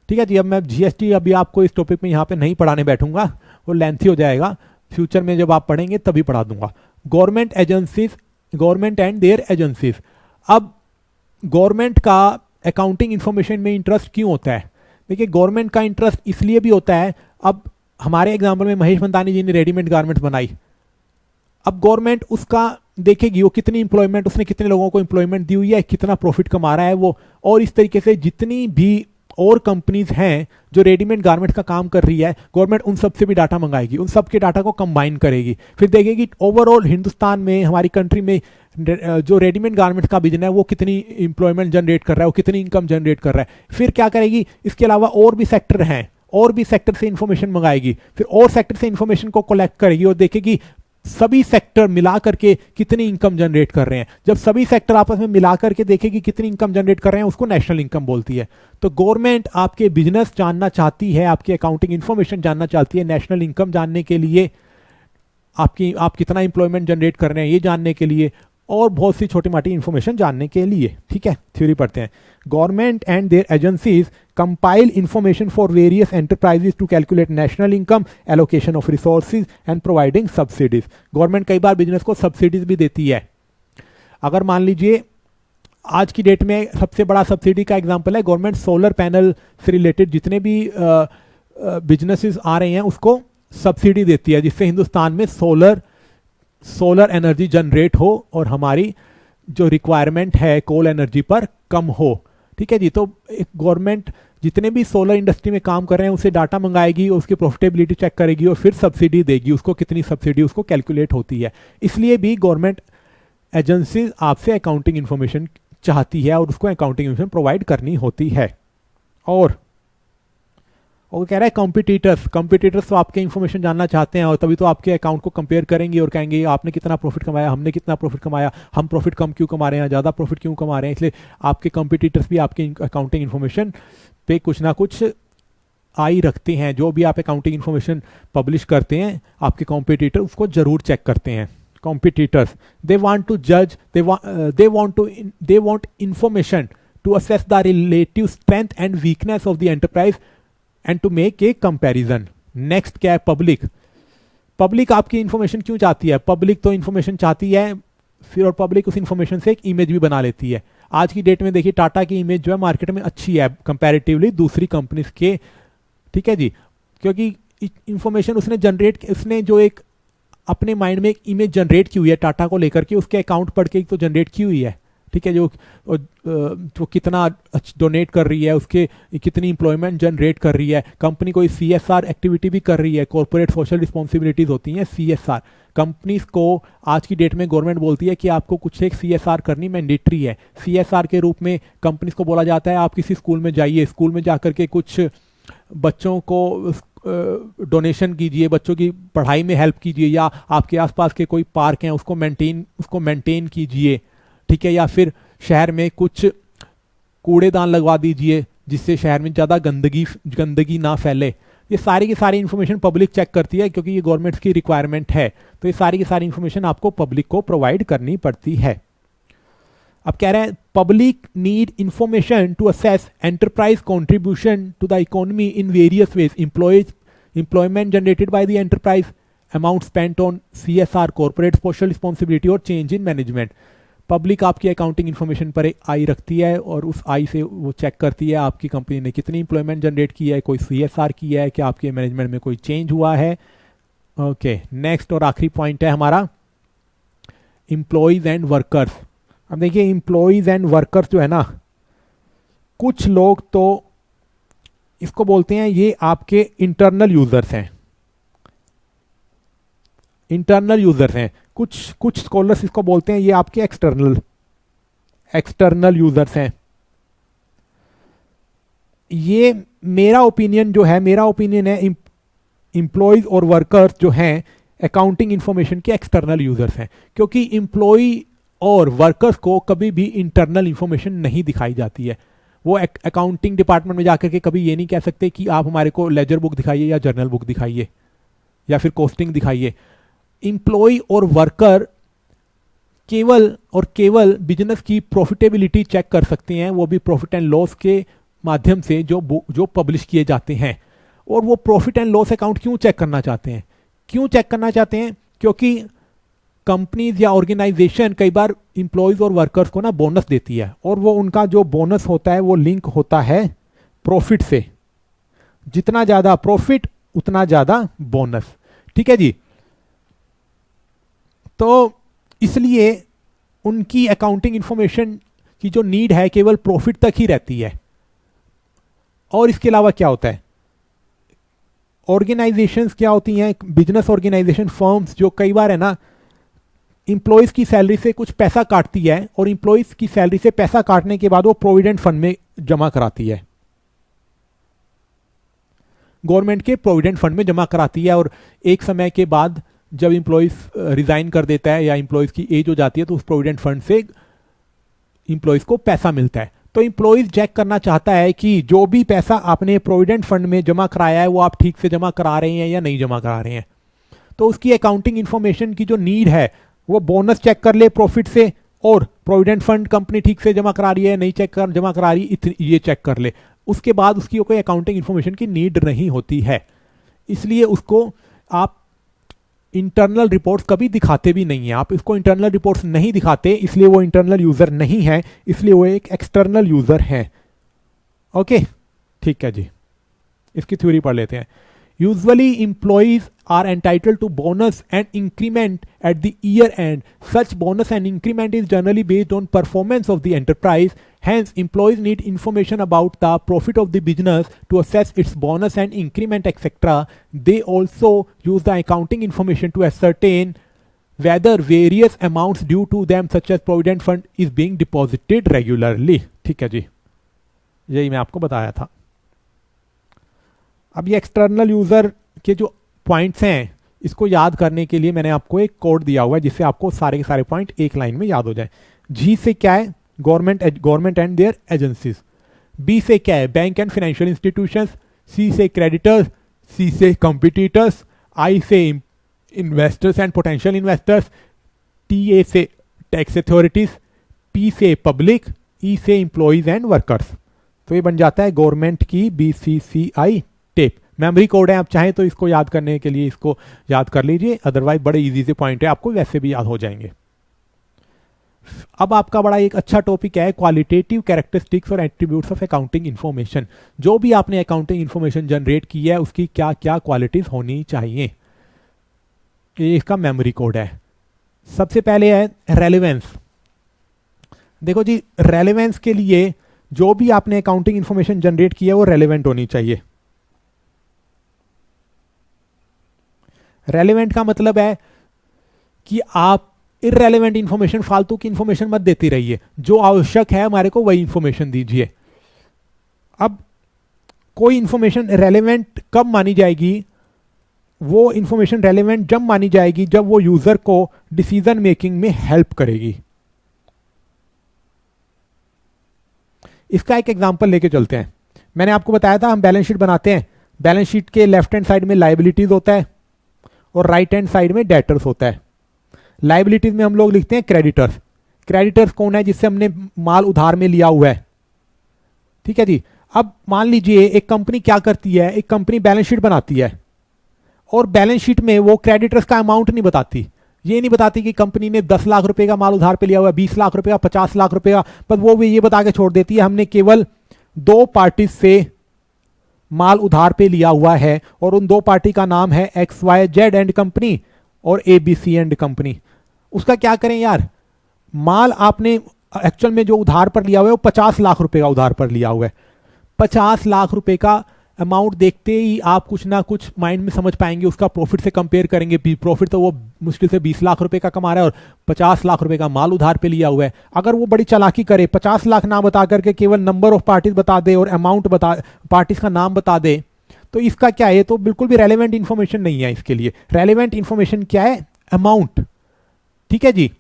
ठीक है जी। अब मैं जीएसटी अभी आपको इस टॉपिक में यहाँ पे नहीं पढ़ाने बैठूंगा, वो लेंथी हो जाएगा, फ्यूचर में जब आप पढ़ेंगे तभी पढ़ा दूंगा। Government agencies, government and their agencies. अब गवर्नमेंट का अकाउंटिंग इंफॉर्मेशन में इंटरेस्ट क्यों होता है? देखिए, गवर्नमेंट का इंटरेस्ट इसलिए भी होता है, अब हमारे एग्जाम्पल में महेश मंदानी जी ने रेडीमेड गारमेंट्स बनाई, अब गवर्नमेंट उसका देखेगी वो कितनी इंप्लॉयमेंट, उसने कितने लोगों को इंप्लॉयमेंट दी हुई है, कितना प्रॉफिट कमा रहा है वो, और इस तरीके से जितनी भी और कंपनीज हैं जो रेडीमेड गारमेंट्स का काम कर रही है, गवर्नमेंट उन सब से भी डाटा मंगाएगी, उन सब के डाटा को कंबाइन करेगी, फिर देखेगी ओवरऑल हिंदुस्तान में, हमारी कंट्री में जो रेडीमेड गारमेंट्स का बिजनेस है वो कितनी इंप्लॉयमेंट जनरेट कर रहा है, वो कितनी इनकम जनरेट कर रहा है। फिर क्या करेगी, इसके अलावा और भी सेक्टर हैं, और भी सेक्टर से इंफॉर्मेशन मंगाएगी, फिर और सेक्टर से इंफॉर्मेशन को कलेक्ट करेगी और देखेगी सभी सेक्टर मिला करके कितनी इनकम जनरेट कर रहे हैं। जब सभी सेक्टर आपस में मिला करके देखेगी कितनी इनकम जनरेट कर रहे हैं, उसको नेशनल इनकम बोलती है। तो गवर्नमेंट आपके बिजनेस जानना चाहती है, आपकी अकाउंटिंग इंफॉर्मेशन जानना चाहती है, नेशनल इनकम जानने के लिए, आप कितना इंप्लॉयमेंट जनरेट कर रहे हैं ये जानने के लिए, और बहुत सी छोटी मोटी इंफॉर्मेशन जानने के लिए, ठीक है। थ्योरी पढ़ते हैं। Government and their agencies compile information for various enterprises to calculate national income, allocation of resources and providing subsidies. Government कई बार बिजनेस को सब्सिडीज भी देती है। अगर मान लीजिए आज की डेट में सबसे बड़ा सब्सिडी का एग्जांपल है, गवर्नमेंट सोलर पैनल से रिलेटेड जितने भी बिजनेसेस आ रहे हैं उसको सब्सिडी देती है, जिससे हिंदुस्तान में सोलर एनर्जी जनरेट हो और हमारी जो रिक्वायरमेंट है कोल एनर्जी पर कम हो, ठीक है जी। तो एक गवर्नमेंट जितने भी सोलर इंडस्ट्री में काम कर रहे हैं उससे डाटा मंगाएगी, उसकी प्रॉफिटेबिलिटी चेक करेगी और फिर सब्सिडी देगी, उसको कितनी सब्सिडी उसको कैलकुलेट होती है। इसलिए भी गवर्नमेंट एजेंसी आपसे अकाउंटिंग इंफॉर्मेशन चाहती है और उसको अकाउंटिंग इंफॉर्मेशन प्रोवाइड करनी होती है। और कह रहा है कॉम्पिटिटर्स तो आपके इंफॉर्मेशन जानना चाहते हैं, और तभी तो आपके अकाउंट को कंपेयर करेंगे और कहेंगे आपने कितना प्रॉफिट कमाया, हमने कितना प्रॉफिट कमाया, हम प्रॉफिट कम क्यों कमा रहे हैं, ज़्यादा प्रॉफिट क्यों कमा रहे हैं। इसलिए आपके कॉम्पिटिटर्स भी आपके अकाउंटिंग इंफॉर्मेशन पे कुछ ना कुछ आई रखते हैं। जो भी आप अकाउंटिंग इंफॉर्मेशन पब्लिश करते हैं आपके कॉम्पिटिटर उसको जरूर चेक करते हैं। कॉम्पिटिटर्स दे वांट टू जज, they want information to assess the relative strength and weakness of the enterprise and to make a comparison. Next क्या है, पब्लिक आपकी इंफॉर्मेशन क्यों चाहती है? पब्लिक तो इंफॉर्मेशन चाहती है फिर, और पब्लिक उस इंफॉर्मेशन से एक इमेज भी बना लेती है। आज की डेट में देखिए टाटा की इमेज जो है मार्केट में अच्छी है कंपैरेटिवली दूसरी कंपनीज के, ठीक है जी, क्योंकि इंफॉर्मेशन उसने जो एक अपने माइंड में एक इमेज जनरेट की हुई है टाटा को लेकर के, उसके अकाउंट पढ़ के तो जनरेट की हुई है, ठीक है। जो कितना डोनेट कर रही है, उसके कितनी इंप्लॉयमेंट जनरेट कर रही है, कंपनी कोई सीएसआर एक्टिविटी भी कर रही है, कॉर्पोरेट सोशल रिस्पॉन्सिबिलिटीज होती हैं सीएसआर। कंपनीज को आज की डेट में गवर्नमेंट बोलती है कि आपको कुछ एक सीएसआर करनी मैंडेटरी है। सीएसआर के रूप में कंपनीज को बोला जाता है आप किसी स्कूल में जाइए, स्कूल में जाकर के कुछ बच्चों को डोनेशन कीजिए, बच्चों की पढ़ाई में हेल्प कीजिए, या आपके आसपास के कोई पार्क हैं उसको मेंटेन कीजिए, ठीक है, या फिर शहर में कुछ कूड़ेदान लगवा दीजिए जिससे शहर में ज़्यादा गंदगी ना फैले। ये सारी की सारी इन्फॉर्मेशन पब्लिक चेक करती है क्योंकि ये गवर्नमेंट की रिक्वायरमेंट है, तो ये सारी की सारी इन्फॉर्मेशन आपको पब्लिक को प्रोवाइड करनी पड़ती है। अब कह रहे हैं public need information to assess enterprise contribution to the economy in various ways, employment generated by the enterprise, amount spent on CSR, corporate social responsibility और चेंज इन मैनेजमेंट। पब्लिक आपकी अकाउंटिंग इन्फॉर्मेशन पर एक आई रखती है और उस आई से वो चेक करती है आपकी कंपनी ने कितनी इंप्लॉयमेंट जनरेट की है, कोई सीएसआर किया है, क्या आपके मैनेजमेंट में कोई चेंज हुआ है। ओके, नेक्स्ट और आखिरी पॉइंट है हमारा एम्प्लॉयज एंड वर्कर्स। अब देखिए एम्प्लॉयज एंड वर्कर्स जो है ना, कुछ लोग तो इसको बोलते हैं ये आपके इंटरनल यूजर्स हैं, कुछ स्कॉलर्स इसको बोलते हैं ये आपके एक्सटर्नल यूजर्स हैं। ये मेरा ओपिनियन है एम्प्लॉयज और वर्कर्स जो हैं अकाउंटिंग इंफॉर्मेशन के एक्सटर्नल यूजर्स हैं, क्योंकि एम्प्लॉय और वर्कर्स को कभी भी इंटरनल इंफॉर्मेशन नहीं दिखाई जाती है। वो अकाउंटिंग डिपार्टमेंट में जाकर के कभी ये नहीं कह सकते कि आप हमारे को लेजर बुक दिखाइए या जर्नल बुक दिखाइए या फिर कॉस्टिंग दिखाइए। एम्प्लॉय और वर्कर केवल और केवल बिजनेस की प्रॉफिटेबिलिटी चेक कर सकते हैं, वो भी प्रॉफिट एंड लॉस के माध्यम से जो पब्लिश किए जाते हैं। और वो प्रॉफिट एंड लॉस अकाउंट क्यों चेक करना चाहते हैं? क्योंकि कंपनीज या ऑर्गेनाइजेशन कई बार इंप्लॉयज और वर्कर्स को ना बोनस देती है, और वो उनका जो बोनस होता है वो लिंक होता है प्रॉफिट से। जितना ज्यादा प्रॉफिट उतना ज्यादा बोनस। ठीक है जी। तो इसलिए उनकी अकाउंटिंग इंफॉर्मेशन की जो नीड है केवल प्रॉफिट तक ही रहती है। और इसके अलावा क्या होता है, ऑर्गेनाइजेशंस क्या होती हैं, बिजनेस ऑर्गेनाइजेशन फर्म्स जो कई बार है ना इंप्लॉयज की सैलरी से कुछ पैसा काटती है, और इंप्लॉयज की सैलरी से पैसा काटने के बाद वो प्रोविडेंट फंड में जमा कराती है, गवर्नमेंट के प्रोविडेंट फंड में जमा कराती है। और एक समय के बाद जब इंप्लॉयज रिजाइन कर देता है या इंप्लॉयज की एज हो जाती है तो उस प्रोविडेंट फंड से इंप्लॉयज को पैसा मिलता है। तो इंप्लॉयज चेक करना चाहता है कि जो भी पैसा आपने प्रोविडेंट फंड में जमा कराया है वो आप ठीक से जमा करा रहे हैं या नहीं जमा करा रहे हैं। तो उसकी अकाउंटिंग इंफॉर्मेशन की जो नीड है वो बोनस चेक कर ले प्रॉफिट से, और प्रोविडेंट फंड कंपनी ठीक से जमा करा रही है नहीं जमा करा रही ये चेक कर ले। उसके बाद उसकी कोई अकाउंटिंग इंफॉर्मेशन की नीड नहीं होती है। इसलिए उसको आप इंटरनल रिपोर्ट्स कभी दिखाते भी नहीं है। आप इसको इंटरनल रिपोर्ट्स नहीं दिखाते, इसलिए वो इंटरनल यूजर नहीं है, इसलिए वो एक एक्सटर्नल यूजर है। ओके, ठीक है जी। इसकी थ्योरी पढ़ लेते हैं। Usually employees are entitled to bonus and increment at the year end. Such bonus and increment is generally based on performance of the enterprise. Hence, employees need information about the profit of the business to assess its bonus and increment, etc. They also use the accounting information to ascertain whether various amounts due to them, such as provident fund, is being deposited regularly. ठीक है जी, यही मैं आपको बताया था। अब ये external user के जो पॉइंट्स हैं इसको याद करने के लिए मैंने आपको एक कोड दिया हुआ है जिससे आपको सारे के सारे पॉइंट एक लाइन में याद हो जाए। जी से क्या है, government and their agencies. B से क्या है, bank and financial institutions. C से क्रेडिटर्स। सी से कॉम्पिटिटर्स। आई से investors and potential investors. T A से टैक्स अथॉरिटीज। पी से पब्लिक। ई से एम्प्लॉयज एंड वर्कर्स। तो ये बन जाता है गवर्नमेंट की BCCI टेप। मेमोरी कोड है, आप चाहें तो इसको याद करने के लिए इसको याद कर लीजिए, अदरवाइज बड़े इजी से पॉइंट है, आपको वैसे भी याद हो जाएंगे। अब आपका बड़ा एक अच्छा टॉपिक है क्वालिटेटिव कैरेक्टरिस्टिक्स और एट्रीब्यूट्स ऑफ अकाउंटिंग इंफॉर्मेशन। जो भी आपने अकाउंटिंग इंफॉर्मेशन जनरेट की है उसकी क्या क्या क्वालिटीज होनी चाहिए, ये इसका मेमोरी कोड है। सबसे पहले है रेलेवेंस। देखो जी, रेलेवेंस के लिए जो भी आपने अकाउंटिंग इंफॉर्मेशन जनरेट की है वो रेलेवेंट होनी चाहिए। रेलेवेंट का मतलब है कि आप इररेलेवेंट इंफॉर्मेशन, फालतू की इंफॉर्मेशन मत देती रहिए, जो आवश्यक है हमारे को वही इंफॉर्मेशन दीजिए। अब कोई इंफॉर्मेशन रेलेवेंट कब मानी जाएगी, वो इंफॉर्मेशन रेलेवेंट जब मानी जाएगी जब वो यूजर को डिसीजन मेकिंग में हेल्प करेगी। इसका एक एग्जांपल लेके चलते हैं। मैंने आपको बताया था हम बैलेंस शीट बनाते हैं, बैलेंस शीट के लेफ्ट हैंड साइड में लायबिलिटीज होता है और राइट हैंड साइड में डेटर्स होता है। लायबिलिटीज में हम लोग लिखते हैं क्रेडिटर्स। क्रेडिटर्स कौन है, जिससे हमने माल उधार में लिया हुआ है। ठीक है जी। अब मान लीजिए एक कंपनी क्या करती है, एक कंपनी बैलेंस शीट बनाती है और बैलेंस शीट में वो क्रेडिटर्स का अमाउंट नहीं बताती। ये नहीं बताती कि कंपनी ने 10 लाख रुपए का माल उधार पे लिया हुआ है, 20 लाख रुपए का, 50 लाख रुपए का, पर वो भी ये बता के छोड़ देती है हमने केवल 2 पार्टी से माल उधार पे लिया हुआ है और उन 2 पार्टी का नाम है XYZ एंड कंपनी और ABC एंड कंपनी। उसका क्या करें यार, माल आपने एक्चुअल में जो उधार पर लिया हुआ है वो 50 लाख रुपए का उधार पर लिया हुआ है। 50 लाख रुपए का अमाउंट देखते ही आप कुछ ना कुछ माइंड में समझ पाएंगे, उसका प्रॉफिट से कंपेयर करेंगे। प्रॉफिट तो वो मुश्किल से 20 लाख रुपए का कमा रहा है और 50 लाख रुपए का माल उधार पे लिया हुआ है। अगर वो बड़ी चालाकी करे, 50 लाख ना बता करके केवल नंबर ऑफ पार्टीज बता दे और अमाउंट बता, पार्टीज का नाम बता दे, तो इसका क्या है, ये तो बिल्कुल भी रेलेवेंट इंफॉर्मेशन नहीं है इसके लिए। रेलेवेंट इंफॉर्मेशन क्या है, अमाउंट। ठीक है जी,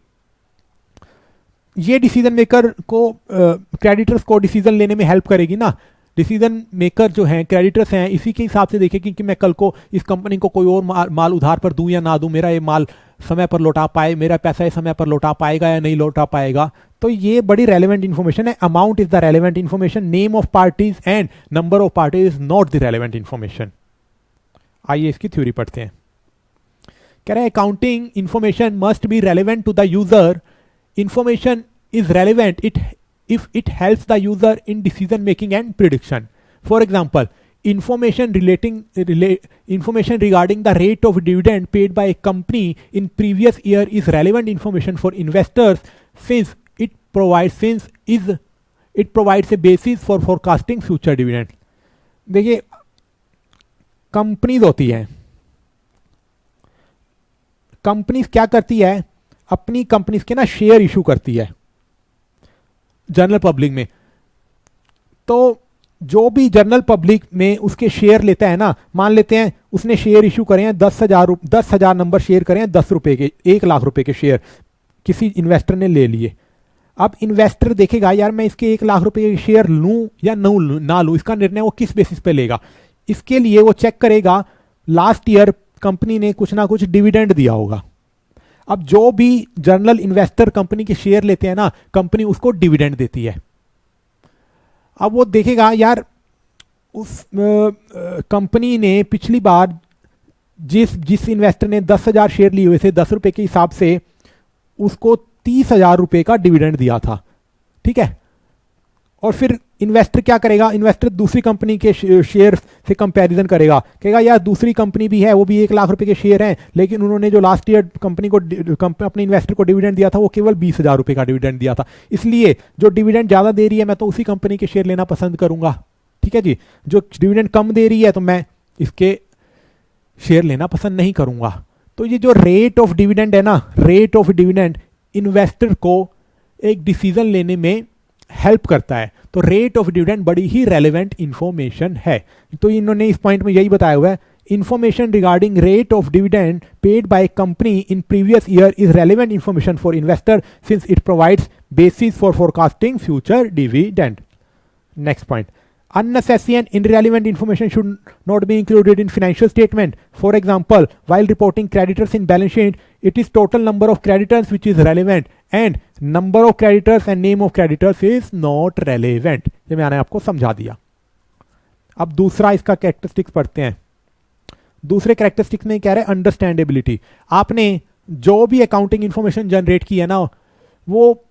ये डिसीजन मेकर को, क्रेडिटर्स को डिसीजन लेने में हेल्प करेगी ना। डिसीजन मेकर जो हैं, क्रेडिटर्स हैं, इसी के हिसाब से देखें कि मैं कल को इस कंपनी को कोई और माल उधार पर दूं या ना दूं, मेरा ये माल समय पर लौटा पाए, मेरा पैसा ये समय पर लौटा पाएगा या नहीं लौटा पाएगा। तो ये बड़ी रेलेवेंट इंफॉर्मेशन है। Amount is the relevant information, name of parties and number of parties is not the relevant information. आइए इसकी थ्योरी पढ़ते हैं। कह रहे हैं accounting information must be relevant to the user. Information is relevant if it helps the user in decision making and prediction. For example, information regarding the rate of dividend paid by a company in previous year is relevant information for investors since it provides a basis for forecasting future dividend. देखिए, companies होती हैं, companies क्या करती है, अपनी companies के ना share issue करती है जनरल पब्लिक में। तो जो भी जनरल पब्लिक में उसके शेयर लेता है ना, मान लेते हैं उसने शेयर इशू करे हैं 10,000 नंबर शेयर करे हैं 10 रुपए के, 1 लाख रुपए के शेयर किसी इन्वेस्टर ने ले लिए। अब इन्वेस्टर देखेगा यार मैं इसके 1 लाख रुपए के शेयर लूं या ना लूं, इसका निर्णय वो किस बेसिस पे लेगा। इसके लिए वो चेक करेगा लास्ट ईयर कंपनी ने कुछ ना कुछ डिविडेंड दिया होगा। अब जो भी जनरल इन्वेस्टर कंपनी के शेयर लेते हैं ना, कंपनी उसको डिविडेंड देती है। अब वो देखेगा यार उस कंपनी ने पिछली बार जिस इन्वेस्टर ने 10,000 शेयर लिए हुए थे 10 रुपए के हिसाब से, उसको 30,000 रुपए का डिविडेंड दिया था। ठीक है, और फिर इन्वेस्टर क्या करेगा, इन्वेस्टर दूसरी कंपनी के शेयर से कंपैरिजन करेगा, कहेगा यार दूसरी कंपनी भी है, वो भी 1 लाख रुपए के शेयर हैं, लेकिन उन्होंने जो लास्ट ईयर कंपनी को अपने इन्वेस्टर को डिविडेंड दिया था वो केवल 20,000 रुपए का डिविडेंड दिया था, इसलिए जो डिविडेंड ज़्यादा दे रही है मैं तो उसी कंपनी के शेयर लेना पसंद करूंगा। ठीक है जी, जो डिविडेंड कम दे रही है तो मैं इसके शेयर लेना पसंद नहीं करूंगा। तो ये जो रेट ऑफ डिविडेंड है ना, रेट ऑफ डिविडेंड इन्वेस्टर को एक डिसीजन लेने में हेल्प करता है। तो रेट ऑफ डिविडेंड बड़ी ही रेलेवेंट इंफॉर्मेशन है। तो इन्होंने इस पॉइंट में यही बताया हुआ है, information regarding rate of dividend paid by company in previous year is relevant information for investor since it provides basis for forecasting future dividend. Next point, unnecessary and irrelevant information should not be included in financial statement. For example, while reporting creditors in balance sheet, it is total number of creditors which is relevant and number of creditors and name of creditors is not relevant. ये मैंने आपको समझा दिया। अब दूसरा इसका characteristics पढ़ते हैं। दूसरे कैरेक्टरिस्टिक्स में क्या है, अंडरस्टैंडेबिलिटी। आपने जो भी अकाउंटिंग इंफॉर्मेशन जनरेट की है ना, वो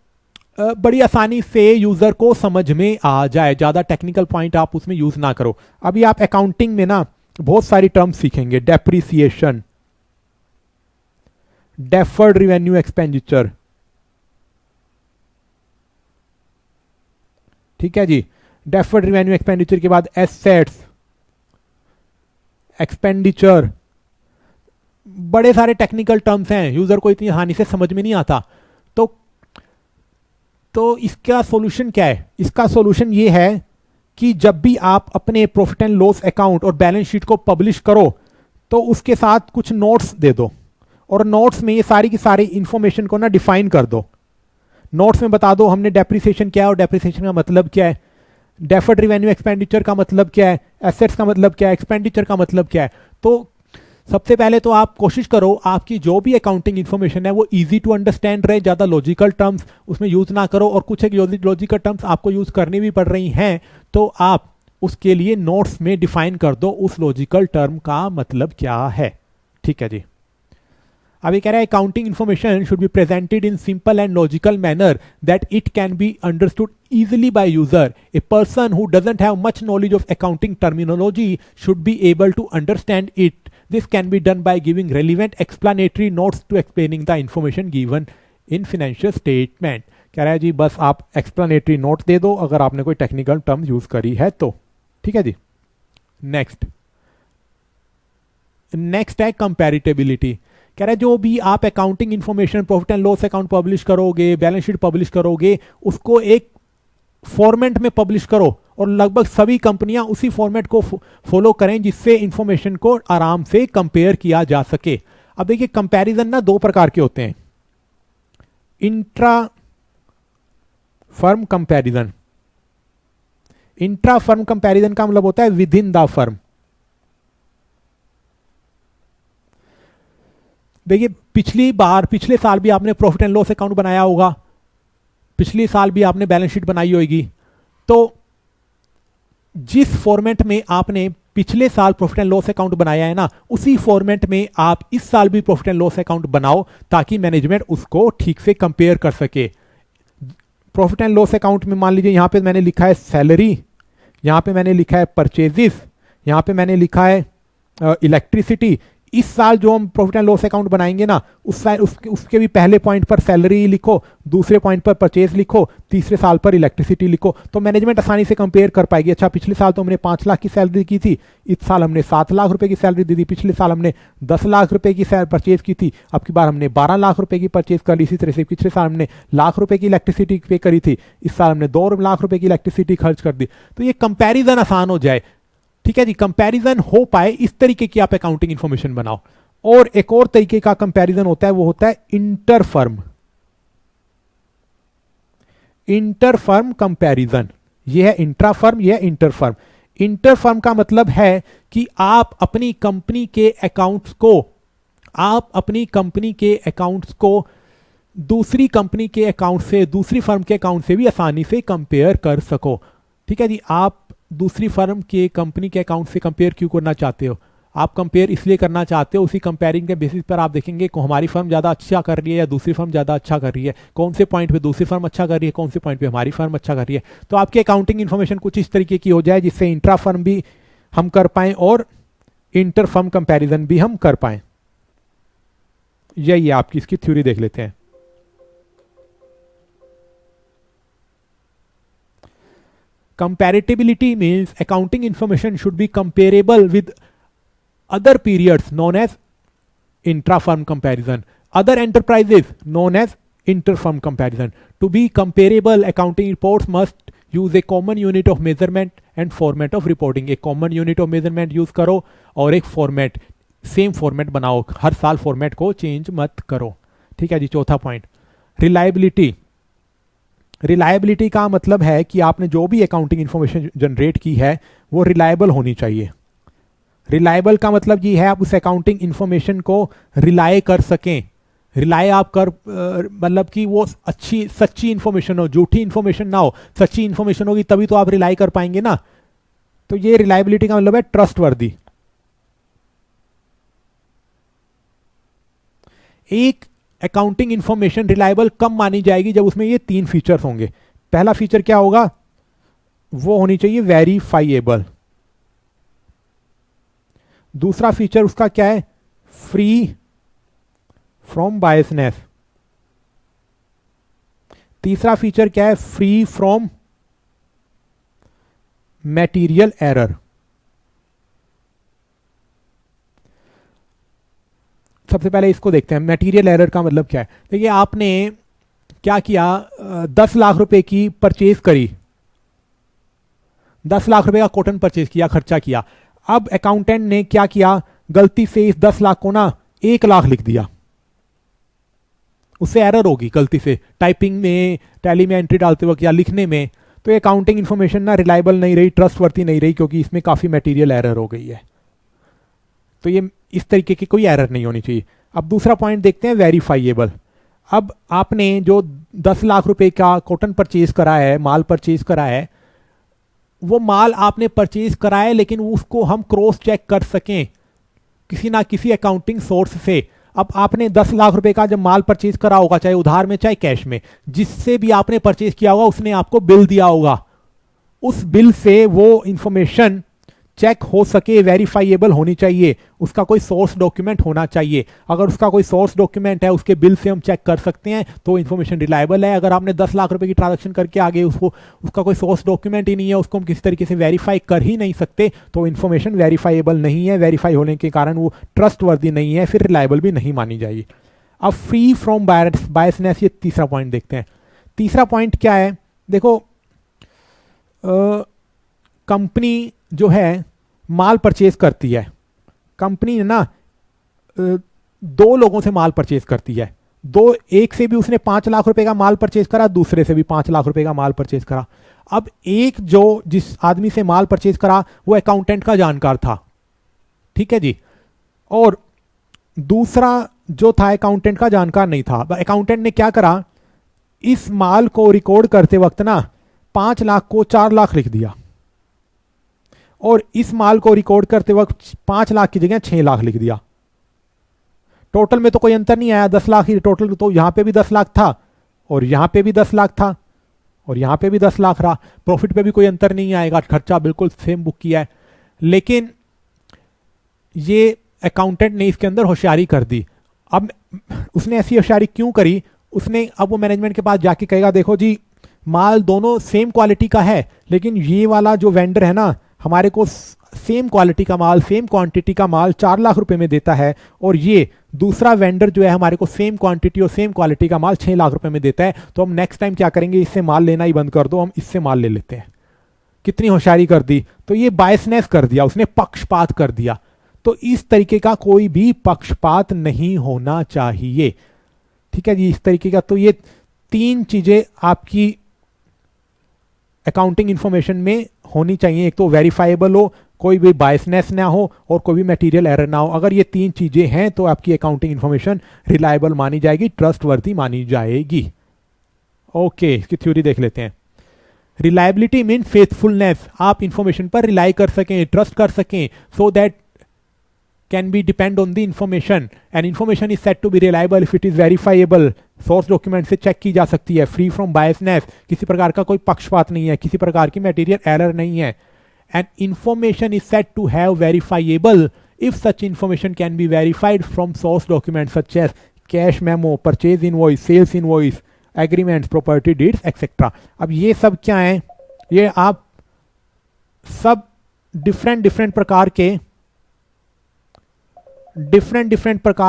बड़ी आसानी से यूजर को समझ में आ जाए, ज्यादा टेक्निकल पॉइंट आप उसमें यूज ना करो। अभी आप अकाउंटिंग में ना बहुत सारी टर्म्स सीखेंगे, डेप्रिसिएशन, डेफर्ड रिवेन्यू एक्सपेंडिचर। ठीक है जी, डेफर्ड रिवेन्यू एक्सपेंडिचर के बाद एसेट्स, एक्सपेंडिचर, बड़े सारे टेक्निकल टर्म्स हैं, यूजर को इतनी आसानी से समझ में नहीं आता। तो इसका सॉल्यूशन क्या है? इसका सॉल्यूशन ये है कि जब भी आप अपने प्रॉफिट एंड लॉस अकाउंट और बैलेंस शीट को पब्लिश करो तो उसके साथ कुछ नोट्स दे दो, और नोट्स में ये सारी की सारी इंफॉर्मेशन को ना डिफाइन कर दो। नोट्स में बता दो हमने डेप्रिसिएशन क्या है और डेप्रिसिएशन का मतलब क्या है, डेफर्ड रिवेन्यू एक्सपेंडिचर का मतलब क्या है, एसेट्स का मतलब क्या है, एक्सपेंडिचर का मतलब क्या है। तो सबसे पहले तो आप कोशिश करो आपकी जो भी अकाउंटिंग इन्फॉर्मेशन है वो इजी टू अंडरस्टैंड रहे, ज़्यादा लॉजिकल टर्म्स उसमें यूज़ ना करो, और कुछ एक लॉजिकल टर्म्स आपको यूज़ करनी भी पड़ रही हैं तो आप उसके लिए नोट्स में डिफाइन कर दो उस लॉजिकल टर्म का मतलब क्या है। ठीक है जी, अभी कह रहा है accounting information should be presented in simple and logical manner that it can be understood easily by user. A person who doesn't have much knowledge of accounting terminology should be able to understand it. This can be done by giving relevant explanatory notes to explaining the information given in financial statement. कह रहा है जी बस आप explanatory note दे दो अगर आपने कोई technical term use करी है तो। ठीक है जी, नेक्स्ट है कंपैरेटिबिलिटी। कह रहा है जो भी आप accounting information, profit and loss account publish करोगे, बैलेंस शीट पब्लिश करोगे, उसको एक फॉर्मेट में पब्लिश करो और लगभग सभी कंपनियां उसी फॉर्मेट को फॉलो करें जिससे इंफॉर्मेशन को आराम से कंपेयर किया जा सके। अब देखिए कंपैरिजन ना दो प्रकार के होते हैं, intra firm comparison. Intra firm comparison का मतलब होता है विद इन द फर्म। देखिए पिछले साल भी आपने प्रॉफिट एंड लॉस अकाउंट बनाया होगा, पिछले साल भी आपने बैलेंस शीट बनाई होगी, तो जिस फॉर्मेट में आपने पिछले साल प्रॉफिट एंड लॉस अकाउंट बनाया है ना, उसी फॉर्मेट में आप इस साल भी प्रॉफिट एंड लॉस अकाउंट बनाओ ताकि मैनेजमेंट उसको ठीक से कंपेयर कर सके। प्रॉफिट एंड लॉस अकाउंट में मान लीजिए यहां पे मैंने लिखा है सैलरी, यहां पे मैंने लिखा है परचेजेस, यहां पे मैंने लिखा है इलेक्ट्रिसिटी। इस साल जो हम प्रॉफिट एंड लॉस अकाउंट बनाएंगे ना, उसके भी पहले पॉइंट पर सैलरी लिखो, दूसरे पॉइंट पर परचेज लिखो, तीसरे साल पर इलेक्ट्रिसिटी लिखो, तो मैनेजमेंट आसानी से कंपेयर कर पाएगी। अच्छा पिछले साल तो हमने 5 लाख की सैलरी की थी, इस साल हमने 7 लाख रुपए की सैलरी दी थी, पिछले साल हमने 10 लाख रुपए की परचेज की थी, अब की बार हमने 12 लाख रुपए की परचेज कर ली। इसी तरह से पिछले साल हमने लाख रुपए की इलेक्ट्रिसिटी पे करी थी, इस साल हमने 2 लाख रुपए की इलेक्ट्रिसिटी खर्च कर दी। तो ये कंपेरिजन आसान हो जाए, ठीक है जी, कंपैरिजन हो पाए इस तरीके की आप अकाउंटिंग इंफॉर्मेशन बनाओ। और एक और तरीके का कंपैरिजन होता है, वो होता है inter firm. Inter firm comparison, ये है इंट्रा फर्म, ये है इंटर फर्म। इंटर फर्म का मतलब है कि आप अपनी कंपनी के अकाउंट्स को दूसरी कंपनी के अकाउंट से, दूसरी फर्म के अकाउंट से भी आसानी से कंपेयर कर सको। ठीक है जी, आप दूसरी फर्म के कंपनी के अकाउंट से कंपेयर क्यों करना चाहते हो? आप कंपेयर इसलिए करना चाहते हो, उसी कंपेयरिंग के बेसिस पर आप देखेंगे कि हमारी फर्म ज़्यादा अच्छा कर रही है या दूसरी फर्म ज़्यादा अच्छा कर रही है, कौन से पॉइंट पे दूसरी फर्म अच्छा कर रही है, कौन से पॉइंट पे हमारी फर्म अच्छा कर रही है। तो आपकी अकाउंटिंग इन्फॉर्मेशन कुछ इस तरीके की हो जाए जिससे इंट्रा फर्म भी हम कर पाएँ और इंटर फर्म कंपेरिजन भी हम कर पाएँ। यही आपकी इसकी थ्योरी देख लेते हैं। Compatibility means accounting information should be comparable with other periods known as intra-firm comparison. Other enterprises known as inter-firm comparison. To be comparable, accounting reports must use a common unit of measurement and format of reporting. एक common unit of measurement use करो और एक format, same format बनाओ, हर साल format को change मत करो। ठीक है जी। चौथा पॉइंट, रिलायबिलिटी। रिलायबिलिटी का मतलब है कि आपने जो भी अकाउंटिंग इंफॉर्मेशन जनरेट की है वो रिलायबल होनी चाहिए। रिलायबल का मतलब ये है आप उस अकाउंटिंग इंफॉर्मेशन को रिलाय कर सकें। रिलाय आप कर मतलब कि वो अच्छी सच्ची इंफॉर्मेशन हो, झूठी इंफॉर्मेशन ना हो। सच्ची इंफॉर्मेशन होगी तभी तो आप रिलाय कर पाएंगे ना। तो ये रिलायबिलिटी का मतलब है ट्रस्टवर्दी। एक अकाउंटिंग इंफॉर्मेशन रिलायबल कब मानी जाएगी? जब उसमें ये 3 फीचर्स होंगे। पहला फीचर क्या होगा? वो होनी चाहिए वेरीफाइएबल। दूसरा फीचर उसका क्या है? Free from biasness. तीसरा फीचर क्या है? Free from material error. सबसे पहले इसको देखते हैं, मटेरियल एरर का मतलब क्या है। देखिए आपने क्या किया, 10 लाख रुपए की परचेज करी, 10 लाख रुपए का कॉटन परचेज किया, खर्चा किया। अब अकाउंटेंट ने क्या किया, गलती से इस 10 लाख को ना 1 लाख लिख दिया। उससे एरर होगी गलती से, टाइपिंग में, टैली में एंट्री डालते वक्त या लिखने में। तो ये अकाउंटिंग इंफॉर्मेशन ना रिलायबल नहीं रही, ट्रस्टवर्थी नहीं रही, क्योंकि इसमें काफी मटेरियल एरर हो गई है। तो ये इस तरीके की कोई एरर नहीं होनी चाहिए। अब दूसरा पॉइंट देखते हैं, वेरीफाइएबल। अब आपने जो 10 लाख रुपए का कॉटन परचेज करा है, माल परचेज करा है, वो माल आपने परचेज करा है लेकिन उसको हम क्रॉस चेक कर सकें किसी ना किसी अकाउंटिंग सोर्स से। अब आपने 10 लाख रुपए का जब माल परचेज करा होगा, चाहे उधार में चाहे कैश में, जिससे भी आपने परचेज किया होगा उसने आपको बिल दिया होगा। उस बिल से वो इंफॉर्मेशन चेक हो सके, वेरीफाइएबल होनी चाहिए। उसका कोई सोर्स डॉक्यूमेंट होना चाहिए। अगर उसका कोई सोर्स डॉक्यूमेंट है, उसके बिल से हम चेक कर सकते हैं, तो इन्फॉर्मेशन रिलायबल है। अगर आपने 10 लाख रुपए की ट्रांजैक्शन करके आगे उसका कोई सोर्स डॉक्यूमेंट ही नहीं है, उसको हम किसी तरीके से वेरीफाई कर ही नहीं सकते, तो इन्फॉर्मेशन वेरीफाइएबल नहीं है। वेरीफाई होने के कारण वो ट्रस्टवर्दी नहीं है, फिर रिलायबल भी नहीं मानी जाएगी। अब फ्री फ्रॉम बायसनेस, ये तीसरा पॉइंट देखते हैं। तीसरा पॉइंट क्या है? देखो कंपनी जो है माल परचेज करती है, कंपनी ना 2 लोगों से माल परचेज करती है, एक से भी उसने 5 लाख रुपए का माल परचेज करा, दूसरे से भी 5 लाख रुपए का माल परचेज करा। अब एक जो जिस आदमी से माल परचेज करा वो अकाउंटेंट का जानकार था, ठीक है जी, और दूसरा जो था अकाउंटेंट का जानकार नहीं था। अकाउंटेंट ने क्या करा, इस माल को रिकॉर्ड करते वक्त ना 5 लाख को 4 लाख लिख दिया, और इस माल को रिकॉर्ड करते वक्त 5 लाख की जगह 6 लाख लिख दिया। टोटल में तो कोई अंतर नहीं आया, 10 लाख ही टोटल, तो यहां पे भी 10 लाख था और यहां पे भी 10 लाख था और यहां पे भी 10 लाख रहा। प्रॉफिट पे भी कोई अंतर नहीं आएगा, खर्चा बिल्कुल सेम बुक किया है। लेकिन ये अकाउंटेंट ने इसके अंदर होशियारी कर दी। अब उसने ऐसी होशियारी क्यों करी, उसने अब वो मैनेजमेंट के पास जाके कहेगा देखो जी माल दोनों सेम क्वालिटी का है, लेकिन ये वाला जो वेंडर है ना हमारे को सेम क्वालिटी का माल, सेम क्वांटिटी का माल 4 लाख रुपए में देता है, और ये दूसरा वेंडर जो है हमारे को सेम क्वांटिटी और सेम क्वालिटी का माल 6 लाख रुपए में देता है। तो हम नेक्स्ट टाइम क्या करेंगे, इससे माल लेना ही बंद कर दो, हम इससे माल ले लेते हैं। कितनी होशियारी कर दी। तो ये बायसनेस कर दिया उसने, पक्षपात कर दिया। तो इस तरीके का कोई भी पक्षपात नहीं होना चाहिए, ठीक है जी, इस तरीके का। तो ये 3 चीजें आपकी अकाउंटिंग इंफॉर्मेशन में होनी चाहिए। एक तो वेरीफाइबल हो, कोई भी बायसनेस ना हो और कोई भी मटेरियल एरर ना हो। अगर ये 3 चीजें हैं तो आपकी अकाउंटिंग इंफॉर्मेशन रिलायबल मानी जाएगी, ट्रस्टवर्दी मानी जाएगी। ओके, इसकी थ्योरी देख लेते हैं। रिलायबिलिटी मीन फेथफुलनेस, आप इंफॉर्मेशन पर रिलाई कर सकें, ट्रस्ट कर सकें, so that can be depend on the information and information is said to be reliable if it is verifiable। Source document से चेक की जा सकती है, फ्री फ्रॉम बायसनेस, किसी प्रकार का कोई पक्षपात नहीं है, किसी प्रकार की मटेरियल एरर नहीं है। And information is said to have verifiable if such information can be verified from source document such as cash memo, purchase invoice, sales invoice, agreements, property deeds etcetera. अब ये सब क्या है, ये आप सब डिफरेंट प्रकार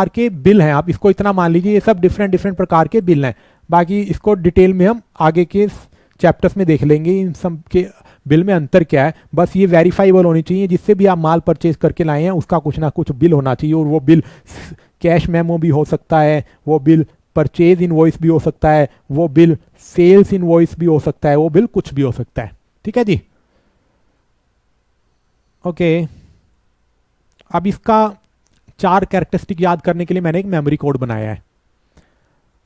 के बिल हैं। आप इसको इतना मान लीजिए, ये सब डिफरेंट प्रकार के बिल हैं। बाकी इसको डिटेल में हम आगे के चैप्टर्स में देख लेंगे, इन सब के बिल में अंतर क्या है। बस ये वेरीफाइबल होनी चाहिए, जिससे भी आप माल परचेज करके लाए हैं उसका कुछ ना कुछ बिल होना चाहिए, और वो बिल कैश मेमो भी हो सकता है, वो बिल परचेज इनवॉइस भी हो सकता है, वो बिल सेल्स इनवॉइस भी हो सकता है, वो बिल कुछ भी हो सकता है, ठीक है जी। ओके, अब इसका 4 कैरेक्टरिस्टिक याद करने के लिए मैंने एक मेमोरी कोड बनाया है।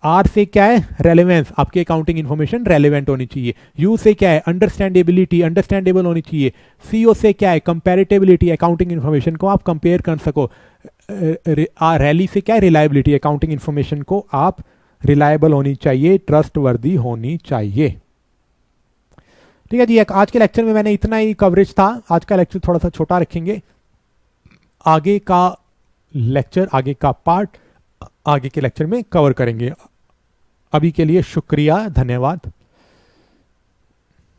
आर से क्या है, रेलेवेंस, आपकी अकाउंटिंग इंफॉर्मेशन रेलेवेंट होनी चाहिए। यू से क्या है, अंडरस्टैंडेबिलिटी, अंडरस्टैंडेबल होनी चाहिए। सीओ से क्या है, कंपैरेटिबिलिटी, अकाउंटिंग इंफॉर्मेशन को आप कंपेयर कर सको। रैली से क्या है, रिलायबिलिटी, अकाउंटिंग इंफॉर्मेशन को आप रिलायबल होनी चाहिए, ट्रस्टवर्दी होनी चाहिए, ठीक है जी। आज के लेक्चर में मैंने इतना ही कवरेज था। आज का लेक्चर थोड़ा सा छोटा रखेंगे, आगे का लेक्चर, आगे का पार्ट आगे के लेक्चर में कवर करेंगे। अभी के लिए शुक्रिया, धन्यवाद।